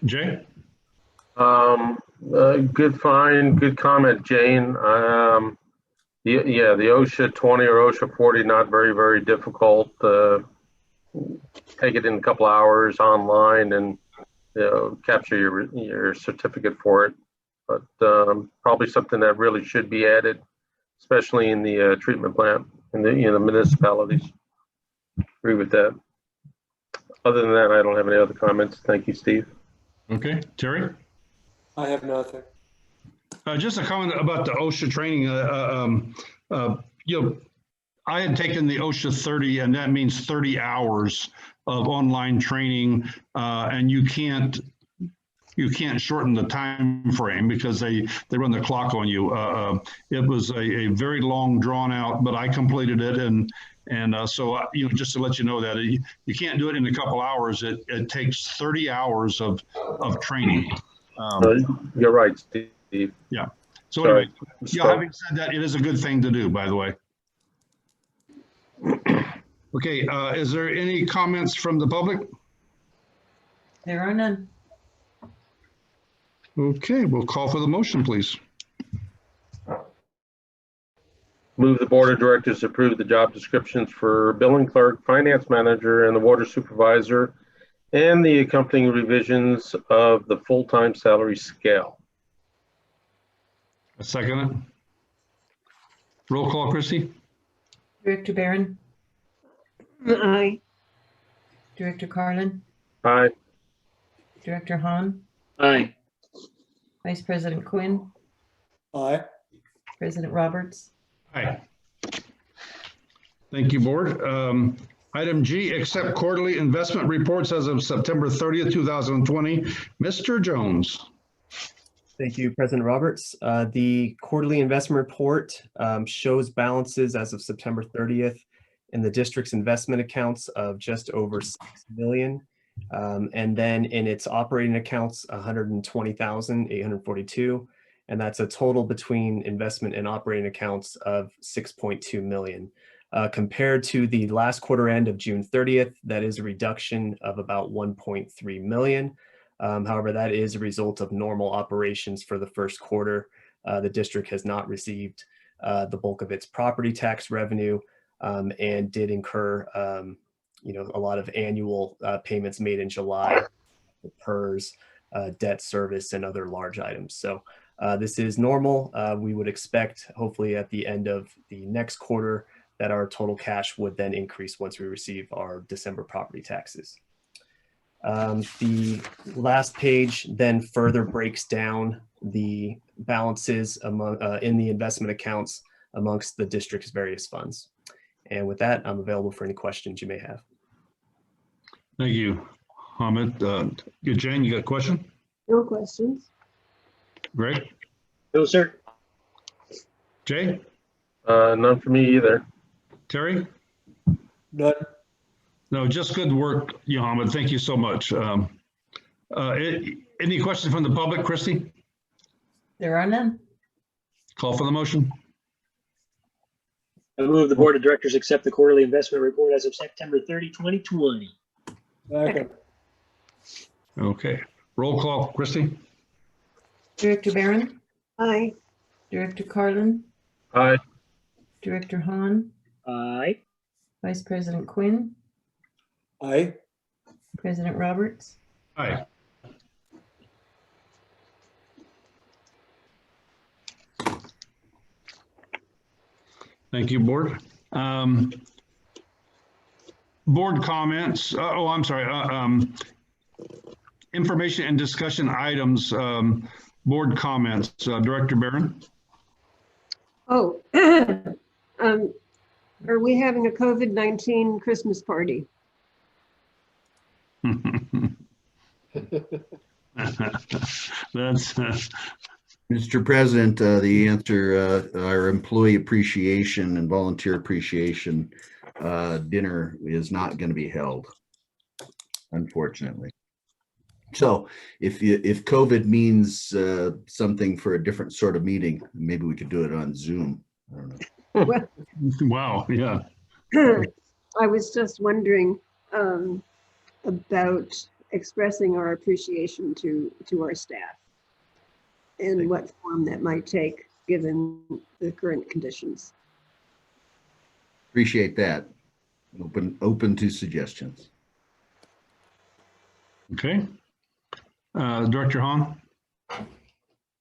Jay? Good find, good comment, Jane. Yeah, the OSHA 20 or OSHA 40, not very, very difficult. Take it in a couple hours online and capture your certificate for it. But probably something that really should be added, especially in the treatment plant in the municipalities. Agree with that. Other than that, I don't have any other comments. Thank you, Steve. Okay, Terry? I have nothing. Just a comment about the OSHA training. I had taken the OSHA 30, and that means 30 hours of online training, and you can't shorten the time frame because they run the clock on you. It was a very long, drawn out, but I completed it, and so just to let you know that you can't do it in a couple hours. It takes 30 hours of training. You're right, Steve. Yeah. So anyway, having said that, it is a good thing to do, by the way. Okay, is there any comments from the public? There are none. Okay, we'll call for the motion, please. Move the board of directors approve the job descriptions for billing clerk, finance manager, and the water supervisor, and the accompanying revisions of the full-time salary scale. A second. Roll call, Chrissy. Director Barron, Aye. Director Carlin, Aye. Director Hahn, Aye. Vice President Quinn, Aye. President Roberts. Aye. Thank you, board. Item G, accept quarterly investment reports as of September 30th, 2020. Mr. Jones. Thank you, President Roberts. The quarterly investment report shows balances as of September 30th in the district's investment accounts of just over $6 million. And then in its operating accounts, $120,842. And that's a total between investment and operating accounts of $6.2 million. Compared to the last quarter end of June 30th, that is a reduction of about $1.3 million. However, that is a result of normal operations for the first quarter. The district has not received the bulk of its property tax revenue and did incur a lot of annual payments made in July, PERS, debt service, and other large items. So this is normal. We would expect, hopefully at the end of the next quarter, that our total cash would then increase once we receive our December property taxes. The last page then further breaks down the balances among, in the investment accounts amongst the district's various funds. And with that, I'm available for any questions you may have. Thank you, Hamid. Jane, you got a question? No questions. Greg? No, sir. Jay? None for me either. Terry? None. No, just good work, Hamid. Thank you so much. Any questions from the public, Christy? There are none. Call for the motion. I move the Board of Directors accept the quarterly investment report as of September 30, 2020. Second. Okay, roll call, Christy? Director Barron, Aye. Director Carlin, Aye. Director Hahn, Aye. Vice President Quinn, Aye. President Roberts. Aye. Thank you, Board. Board comments. I'm sorry. Information and discussion items. Board comments. Director Barron. Oh, are we having a COVID-19 Christmas party? That's Mr. President, the answer, our employee appreciation and volunteer appreciation dinner is not going to be held, unfortunately. So if COVID means something for a different sort of meeting, maybe we could do it on Zoom. I don't know. Well, wow. Yeah. I was just wondering about expressing our appreciation to our staff and what form that might take given the current conditions. Appreciate that. Open to suggestions. Okay. Director Hahn.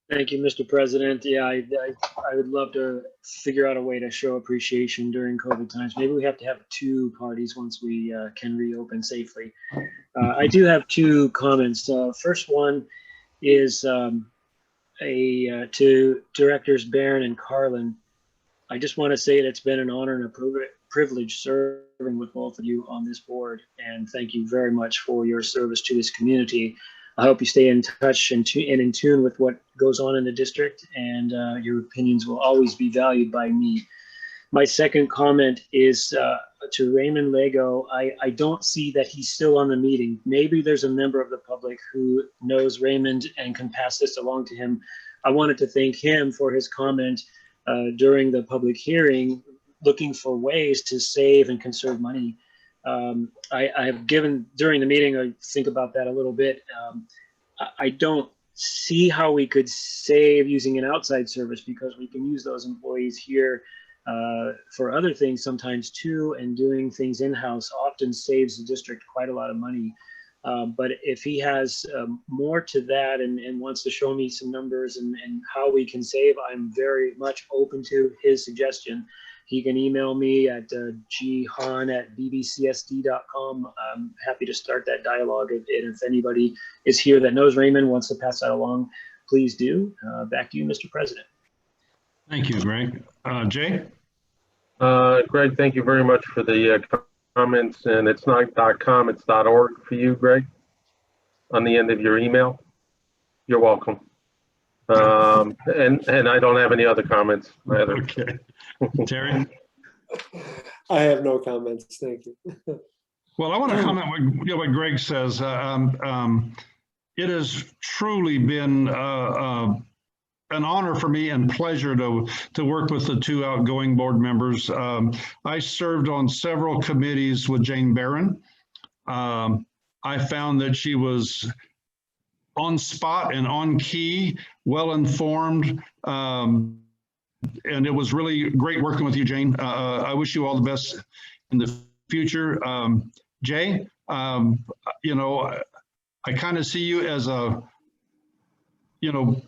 Thank you, Mr. President. Yeah, I would love to figure out a way to show appreciation during COVID times. Maybe we have to have 2 parties once we can reopen safely. I do have 2 comments. First one is to Directors Barron and Carlin. I just want to say that it's been an honor and a privilege serving with both of you on this board, and thank you very much for your service to this community. I hope you stay in touch and in tune with what goes on in the district, and your opinions will always be valued by me. My second comment is to Raymond Lego. I don't see that he's still on the meeting. Maybe there's a member of the public who knows Raymond and can pass this along to him. I wanted to thank him for his comment during the public hearing, looking for ways to save and conserve money. I have given during the meeting, I think about that a little bit. I don't see how we could save using an outside service, because we can use those employees here for other things sometimes too, and doing things in-house often saves the district quite a lot of money. But if he has more to that and wants to show me some numbers and how we can save, I'm very much open to his suggestion. He can email me at ghahn@bbcsd.com. I'm happy to start that dialogue. And if anybody is here that knows Raymond, wants to pass that along, please do. Back to you, Mr. President. Thank you, Greg. Jay? Greg, thank you very much for the comments, and it's not .com, it's .org for you, Greg, on the end of your email. You're welcome. And I don't have any other comments either. Okay. Terry? I have no comments. Thank you. Well, I want to comment what Greg says. It has truly been an honor for me and pleasure to work with the 2 outgoing board members. I served on several committees with Jane Barron. I found that she was on spot and on key, well informed, and it was really great working with you, Jane. I wish you all the best in the future. Jay, you know, I kind of see you as a, you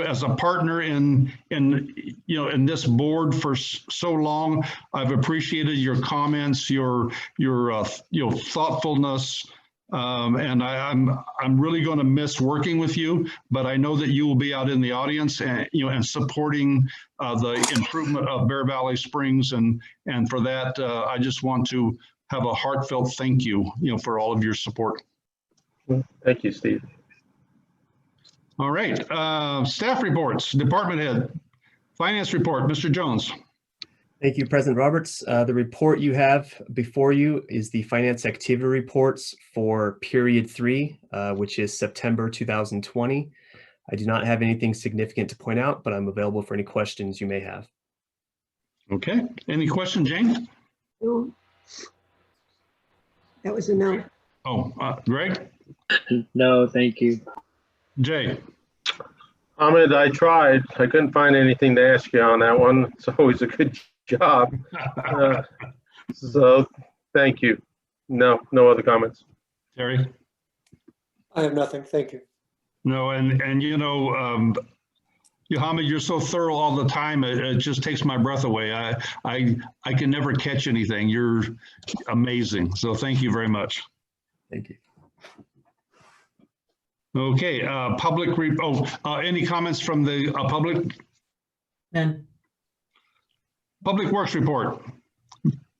as a partner in this board for so long. I've appreciated your comments, your thoughtfulness, And I'm really going to miss working with you, but I know that you will be out in the audience and, and supporting the improvement of Bear Valley Springs. And for that, I just want to have a heartfelt thank you, for all of your support. Thank you, Steve. All right, staff reports, department head, finance report, Mr. Jones. Thank you, President Roberts. The report you have before you is the finance activity reports for period 3, which is September 2020. I do not have anything significant to point out, but I'm available for any questions you may have. Okay, any question, Jane? No. That was a no. Oh, Greg? No, thank you. Jay? Ahmed, I tried. I couldn't find anything to ask you on that one. It's always a good job. So thank you. No other comments. Terry? I have nothing. Thank you. No, and Yohamid, you're so thorough all the time. It just takes my breath away. I can never catch anything. You're amazing. So thank you very much. Thank you. Okay, any comments from the public? None. Public Works report.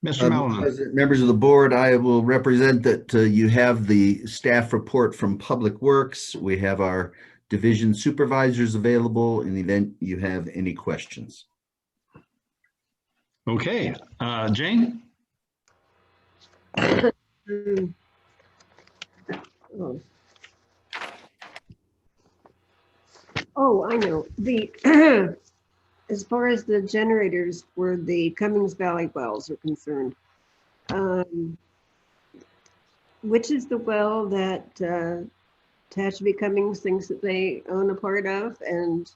Mr. Malinen. Members of the board, I will represent that you have the staff report from Public Works. We have our division supervisors available in the event you have any questions. Okay, Jane? Oh, I know. As far as the generators where the Cummings Valley wells are concerned, which is the well that Tehachapi Cummings thinks that they own a part of, and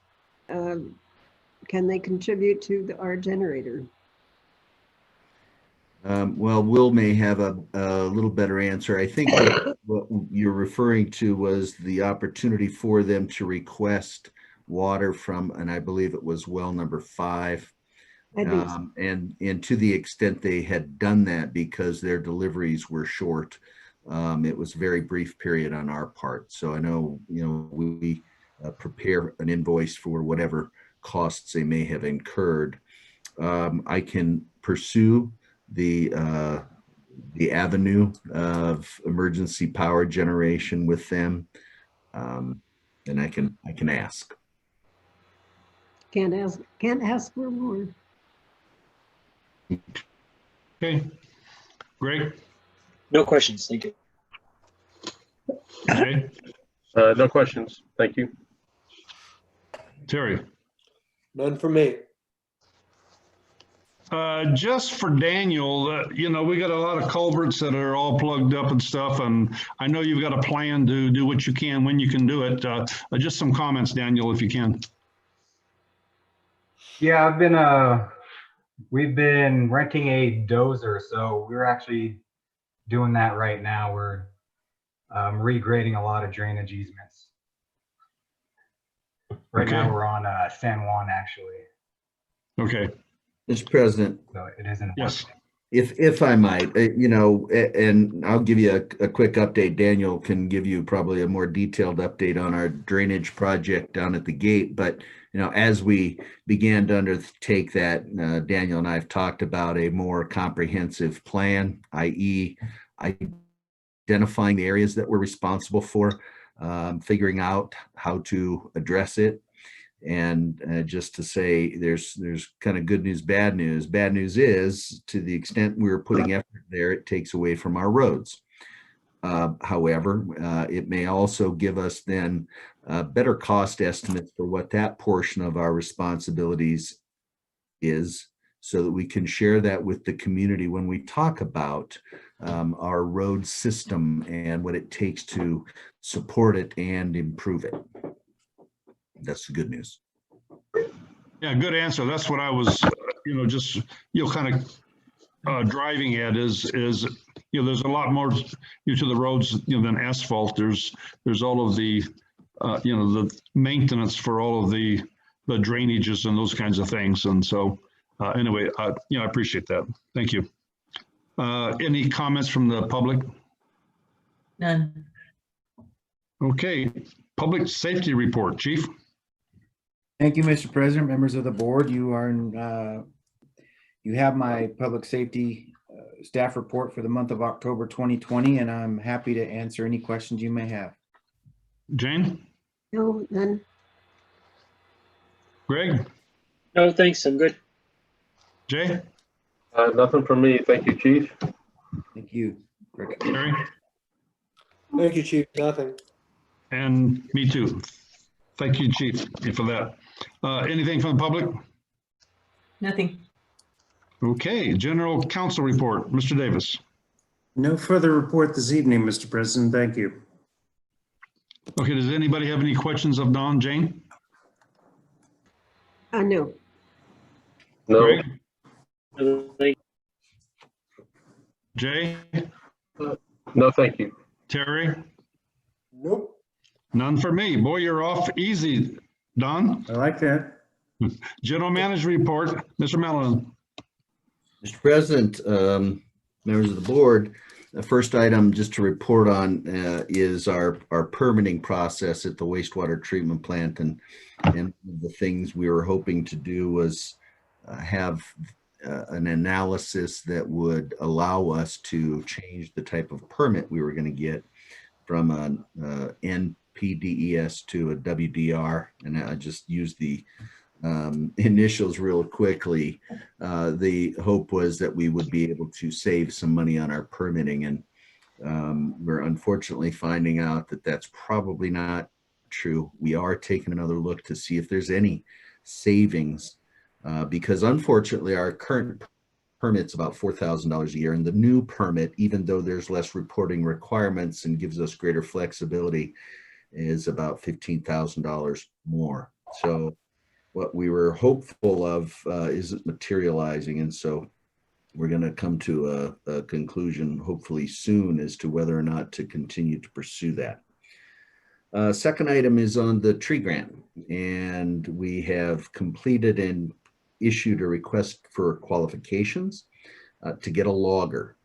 can they contribute to our generator? Well, Will may have a little better answer. I think what you're referring to was the opportunity for them to request water from, and I believe it was well number 5. And to the extent they had done that because their deliveries were short, it was a very brief period on our part. So I know, we prepare an invoice for whatever costs they may have incurred. I can pursue the avenue of emergency power generation with them, and I can ask. Can't ask for more. Okay, great. No questions. Thank you. Okay. No questions. Thank you. Terry? None for me. Just for Daniel, we got a lot of culverts that are all plugged up and stuff, and I know you've got a plan to do what you can when you can do it. Just some comments, Daniel, if you can. Yeah, we've been renting a dozer, so we're actually doing that right now. We're regrading a lot of drainage easements. Right now we're on San Juan, actually. Okay. Mr. President. So it isn't. Yes. If I might, and I'll give you a quick update. Daniel can give you probably a more detailed update on our drainage project down at the gate. But, as we began to undertake that, Daniel and I have talked about a more comprehensive plan, i.e. identifying the areas that we're responsible for, figuring out how to address it. And just to say, there's kind of good news, bad news. Bad news is, to the extent we're putting effort there, it takes away from our roads. However, it may also give us then better cost estimates for what that portion of our responsibilities is, so that we can share that with the community when we talk about our road system and what it takes to support it and improve it. That's the good news. Yeah, good answer. That's what I was, just, kind of driving at is, there's a lot more to the roads, than asphalt. There's all of the, the maintenance for all of the drainages and those kinds of things. And so anyway, I appreciate that. Thank you. Any comments from the public? None. Okay, public safety report, Chief. Thank you, Mr. President, members of the board. You have my public safety staff report for the month of October 2020, and I'm happy to answer any questions you may have. Jane? No, none. Greg? No, thanks. I'm good. Jay? Nothing from me. Thank you, Chief. Thank you, Rick. Terry? Thank you, Chief. Nothing. And me too. Thank you, Chief, for that. Anything from the public? Nothing. Okay, general counsel report, Mr. Davis. No further report this evening, Mr. President. Thank you. Okay, does anybody have any questions of Don, Jane? No. No. Greg? Thank Jay? No, thank you. Terry? Nope. None for me. Boy, you're off easy, Don. I like that. General manager report, Mr. Malinen. Mr. President, members of the board, the first item just to report on is our permitting process at the wastewater treatment plant. And the things we were hoping to do was have an analysis that would allow us to change the type of permit we were going to get from an NPDES to a WDR. And I just used the initials real quickly. The hope was that we would be able to save some money on our permitting, and we're unfortunately finding out that that's probably not true. We are taking another look to see if there's any savings, because unfortunately our current permit's about $4,000 a year, and the new permit, even though there's less reporting requirements and gives us greater flexibility, is about $15,000 more. So what we were hopeful of isn't materializing, and so we're going to come to a conclusion hopefully soon as to whether or not to continue to pursue that. Second item is on the tree grant, and we have completed and issued a request for qualifications to get a logger.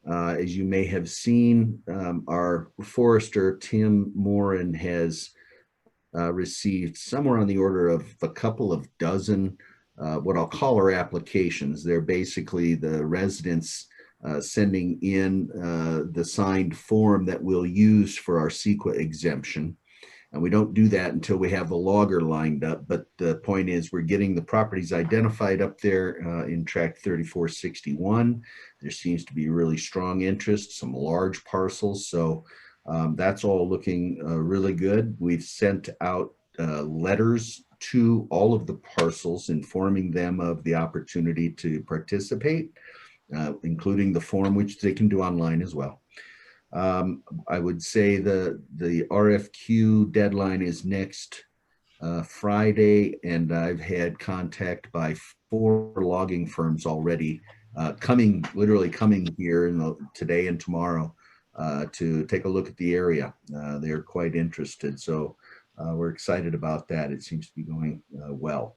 As you may have seen, our forester, Tim Morin, has received somewhere on the order of a couple of dozen what I'll call our applications. They're basically the residents sending in the signed form that we'll use for our CEQA exemption. And we don't do that until we have the logger lined up. But the point is, we're getting the properties identified up there in tract 3461. There seems to be really strong interest, some large parcels. So that's all looking really good. We've sent out letters to all of the parcels, informing them of the opportunity to participate, including the form, which they can do online as well. I would say the RFQ deadline is next Friday, and I've had contact by 4 logging firms already literally coming here today and tomorrow to take a look at the area. They're quite interested, so we're excited about that. It seems to be going well.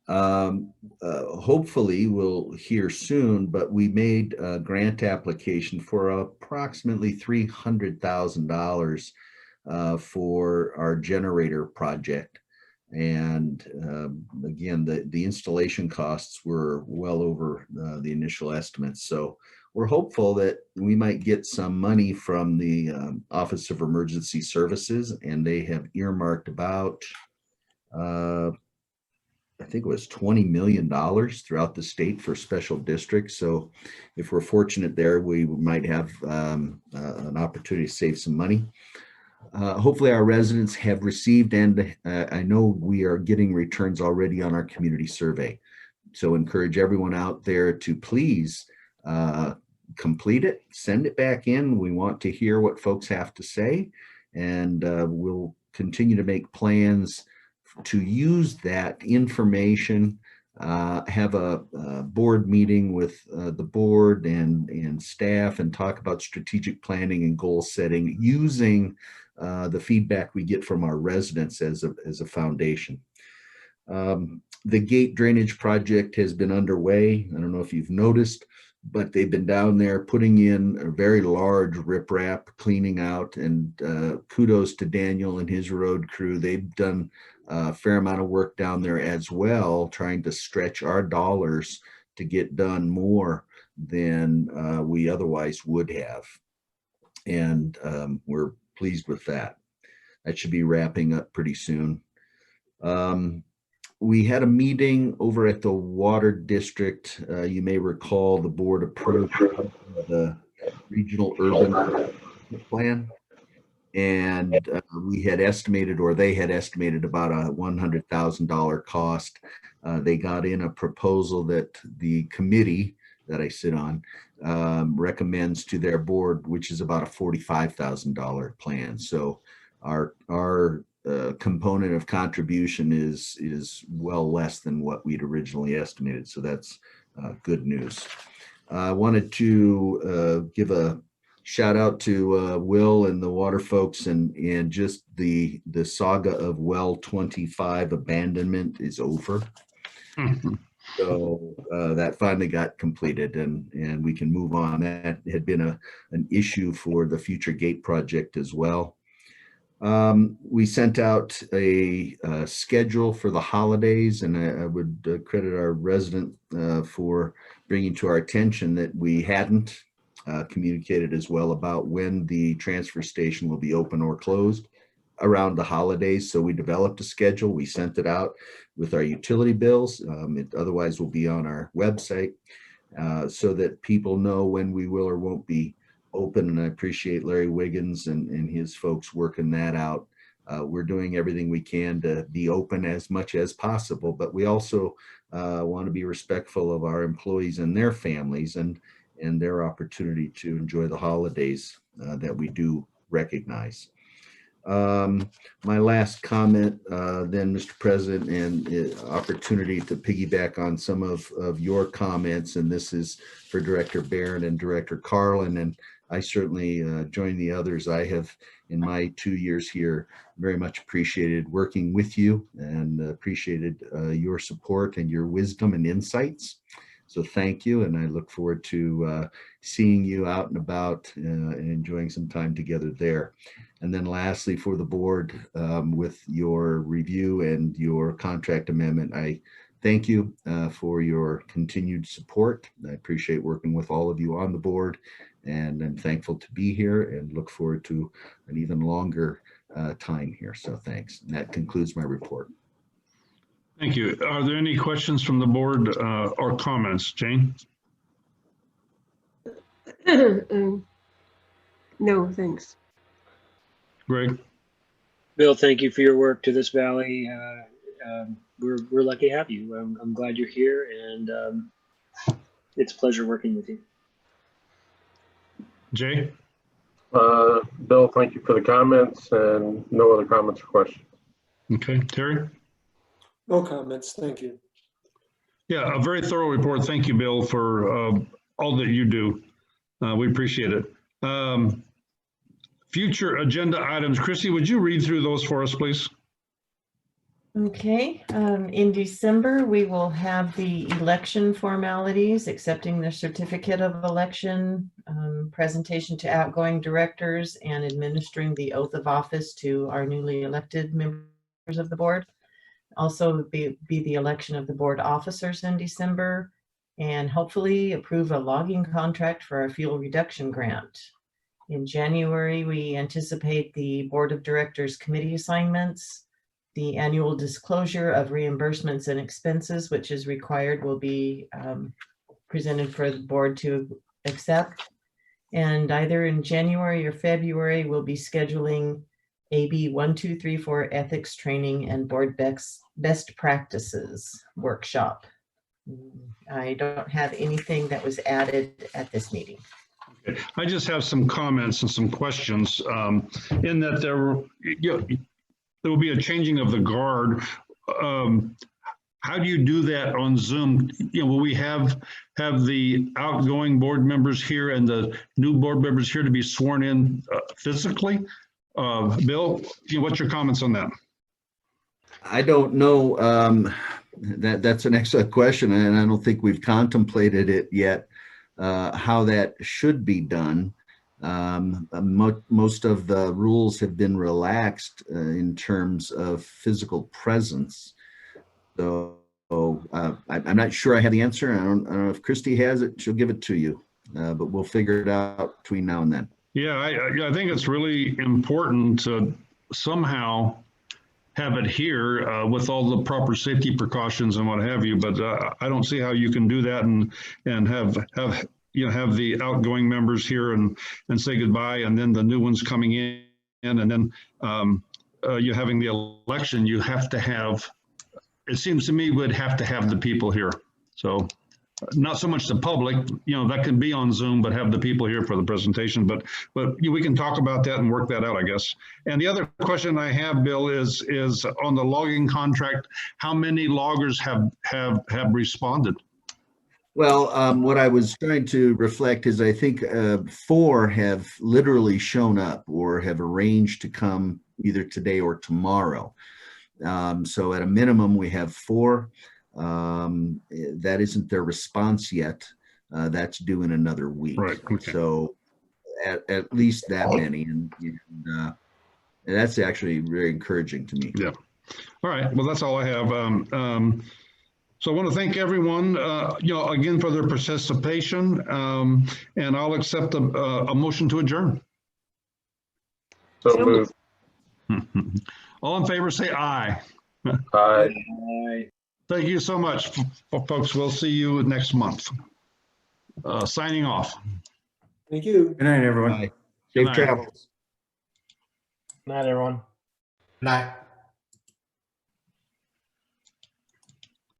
Hopefully we'll hear soon, but we made a grant application for approximately $300,000 for our generator project. And again, the installation costs were well over the initial estimates. So we're hopeful that we might get some money from the Office of Emergency Services, and they have earmarked about I think it was $20 million throughout the state for special districts. So if we're fortunate there, we might have an opportunity to save some money. Hopefully our residents have received, and I know we are getting returns already on our community survey. So encourage everyone out there to please complete it, send it back in. We want to hear what folks have to say, and we'll continue to make plans to use that information, have a board meeting with the board and staff, and talk about strategic planning and goal setting using the feedback we get from our residents as a foundation. The gate drainage project has been underway. I don't know if you've noticed, but they've been down there putting in a very large riprap, cleaning out, and kudos to Daniel and his road crew. They've done a fair amount of work down there as well, trying to stretch our dollars to get done more than we otherwise would have. And we're pleased with that. That should be wrapping up pretty soon. We had a meeting over at the Water District. You may recall the board approved the regional urban plan. And we had estimated, or they had estimated, about a $100,000 cost. They got in a proposal that the committee that I sit on recommends to their board, which is about a $45,000 plan. So our component of contribution is well less than what we'd originally estimated. So that's good news. I wanted to give a shout out to Will and the water folks, and just the saga of well 25 abandonment is over. So that finally got completed, and we can move on. That had been an issue for the future gate project as well. We sent out a schedule for the holidays, and I would credit our resident for bringing to our attention that we hadn't communicated as well about when the transfer station will be open or closed around the holidays. So we developed a schedule. We sent it out with our utility bills. It otherwise will be on our website so that people know when we will or won't be open. And I appreciate Larry Wiggins and his folks working that out. We're doing everything we can to be open as much as possible, but we also want to be respectful of our employees and their families and their opportunity to enjoy the holidays that we do recognize. My last comment then, Mr. President, and opportunity to piggyback on some of your comments, and this is for Director Barron and Director Carlin, and I certainly join the others. I have, in my 2 years here, very much appreciated working with you and appreciated your support and your wisdom and insights. So thank you, and I look forward to seeing you out and about and enjoying some time together there. And then lastly, for the board, with your review and your contract amendment, I thank you for your continued support. I appreciate working with all of you on the board, and I'm thankful to be here and look forward to an even longer time here. So thanks. And that concludes my report. Thank you. Are there any questions from the board or comments? Jane? No, thanks. Greg? Bill, thank you for your work to this valley. We're lucky to have you. I'm glad you're here, and it's a pleasure working with you. Jay? Bill, thank you for the comments, and no other comments or questions. Okay. Terry? No comments, thank you. Yeah, a very thorough report. Thank you, Bill, for all that you do. We appreciate it. Future agenda items. Chrissy, would you read through those for us, please? Okay, in December, we will have the election formalities, accepting the certificate of election, presentation to outgoing directors, and administering the oath of office to our newly elected members of the board. Also be the election of the board officers in December, and hopefully approve a logging contract for our fuel reduction grant. In January, we anticipate the board of directors committee assignments. The annual disclosure of reimbursements and expenses, which is required, will be presented for the board to accept. And either in January or February, we'll be scheduling AB 1234 ethics training and board best practices workshop. I don't have anything that was added at this meeting. I just have some comments and some questions in that there will be a changing of the guard. How do you do that on Zoom? Will we have the outgoing board members here and the new board members here to be sworn in physically? Bill, what's your comments on that? I don't know. That's an excellent question, and I don't think we've contemplated it yet, how that should be done. Most of the rules have been relaxed in terms of physical presence. So I'm not sure I have the answer. I don't know if Christy has it. She'll give it to you, but we'll figure it out between now and then. Yeah, I think it's really important to somehow have it here with all the proper safety precautions and what have you. But I don't see how you can do that and have the outgoing members here and say goodbye, and then the new ones coming in, and then you having the election. You have to have. It seems to me we'd have to have the people here. So not so much the public, that can be on Zoom, but have the people here for the presentation. But we can talk about that and work that out, I guess. And the other question I have, Bill, is on the logging contract. How many loggers have responded? Well, what I was trying to reflect is I think 4 have literally shown up or have arranged to come either today or tomorrow. So at a minimum, we have 4. That isn't their response yet. That's due in another week. Right. Okay. So at least that many, and that's actually very encouraging to me. Yeah. All right. Well, that's all I have. So I want to thank everyone, again for their participation, and I'll accept a motion to adjourn. So moved. All in favor, say aye. Aye. Thank you so much, folks. We'll see you next month. Signing off. Thank you. Good night, everyone. Bye. Good Safe night. travels. Night, everyone. Night.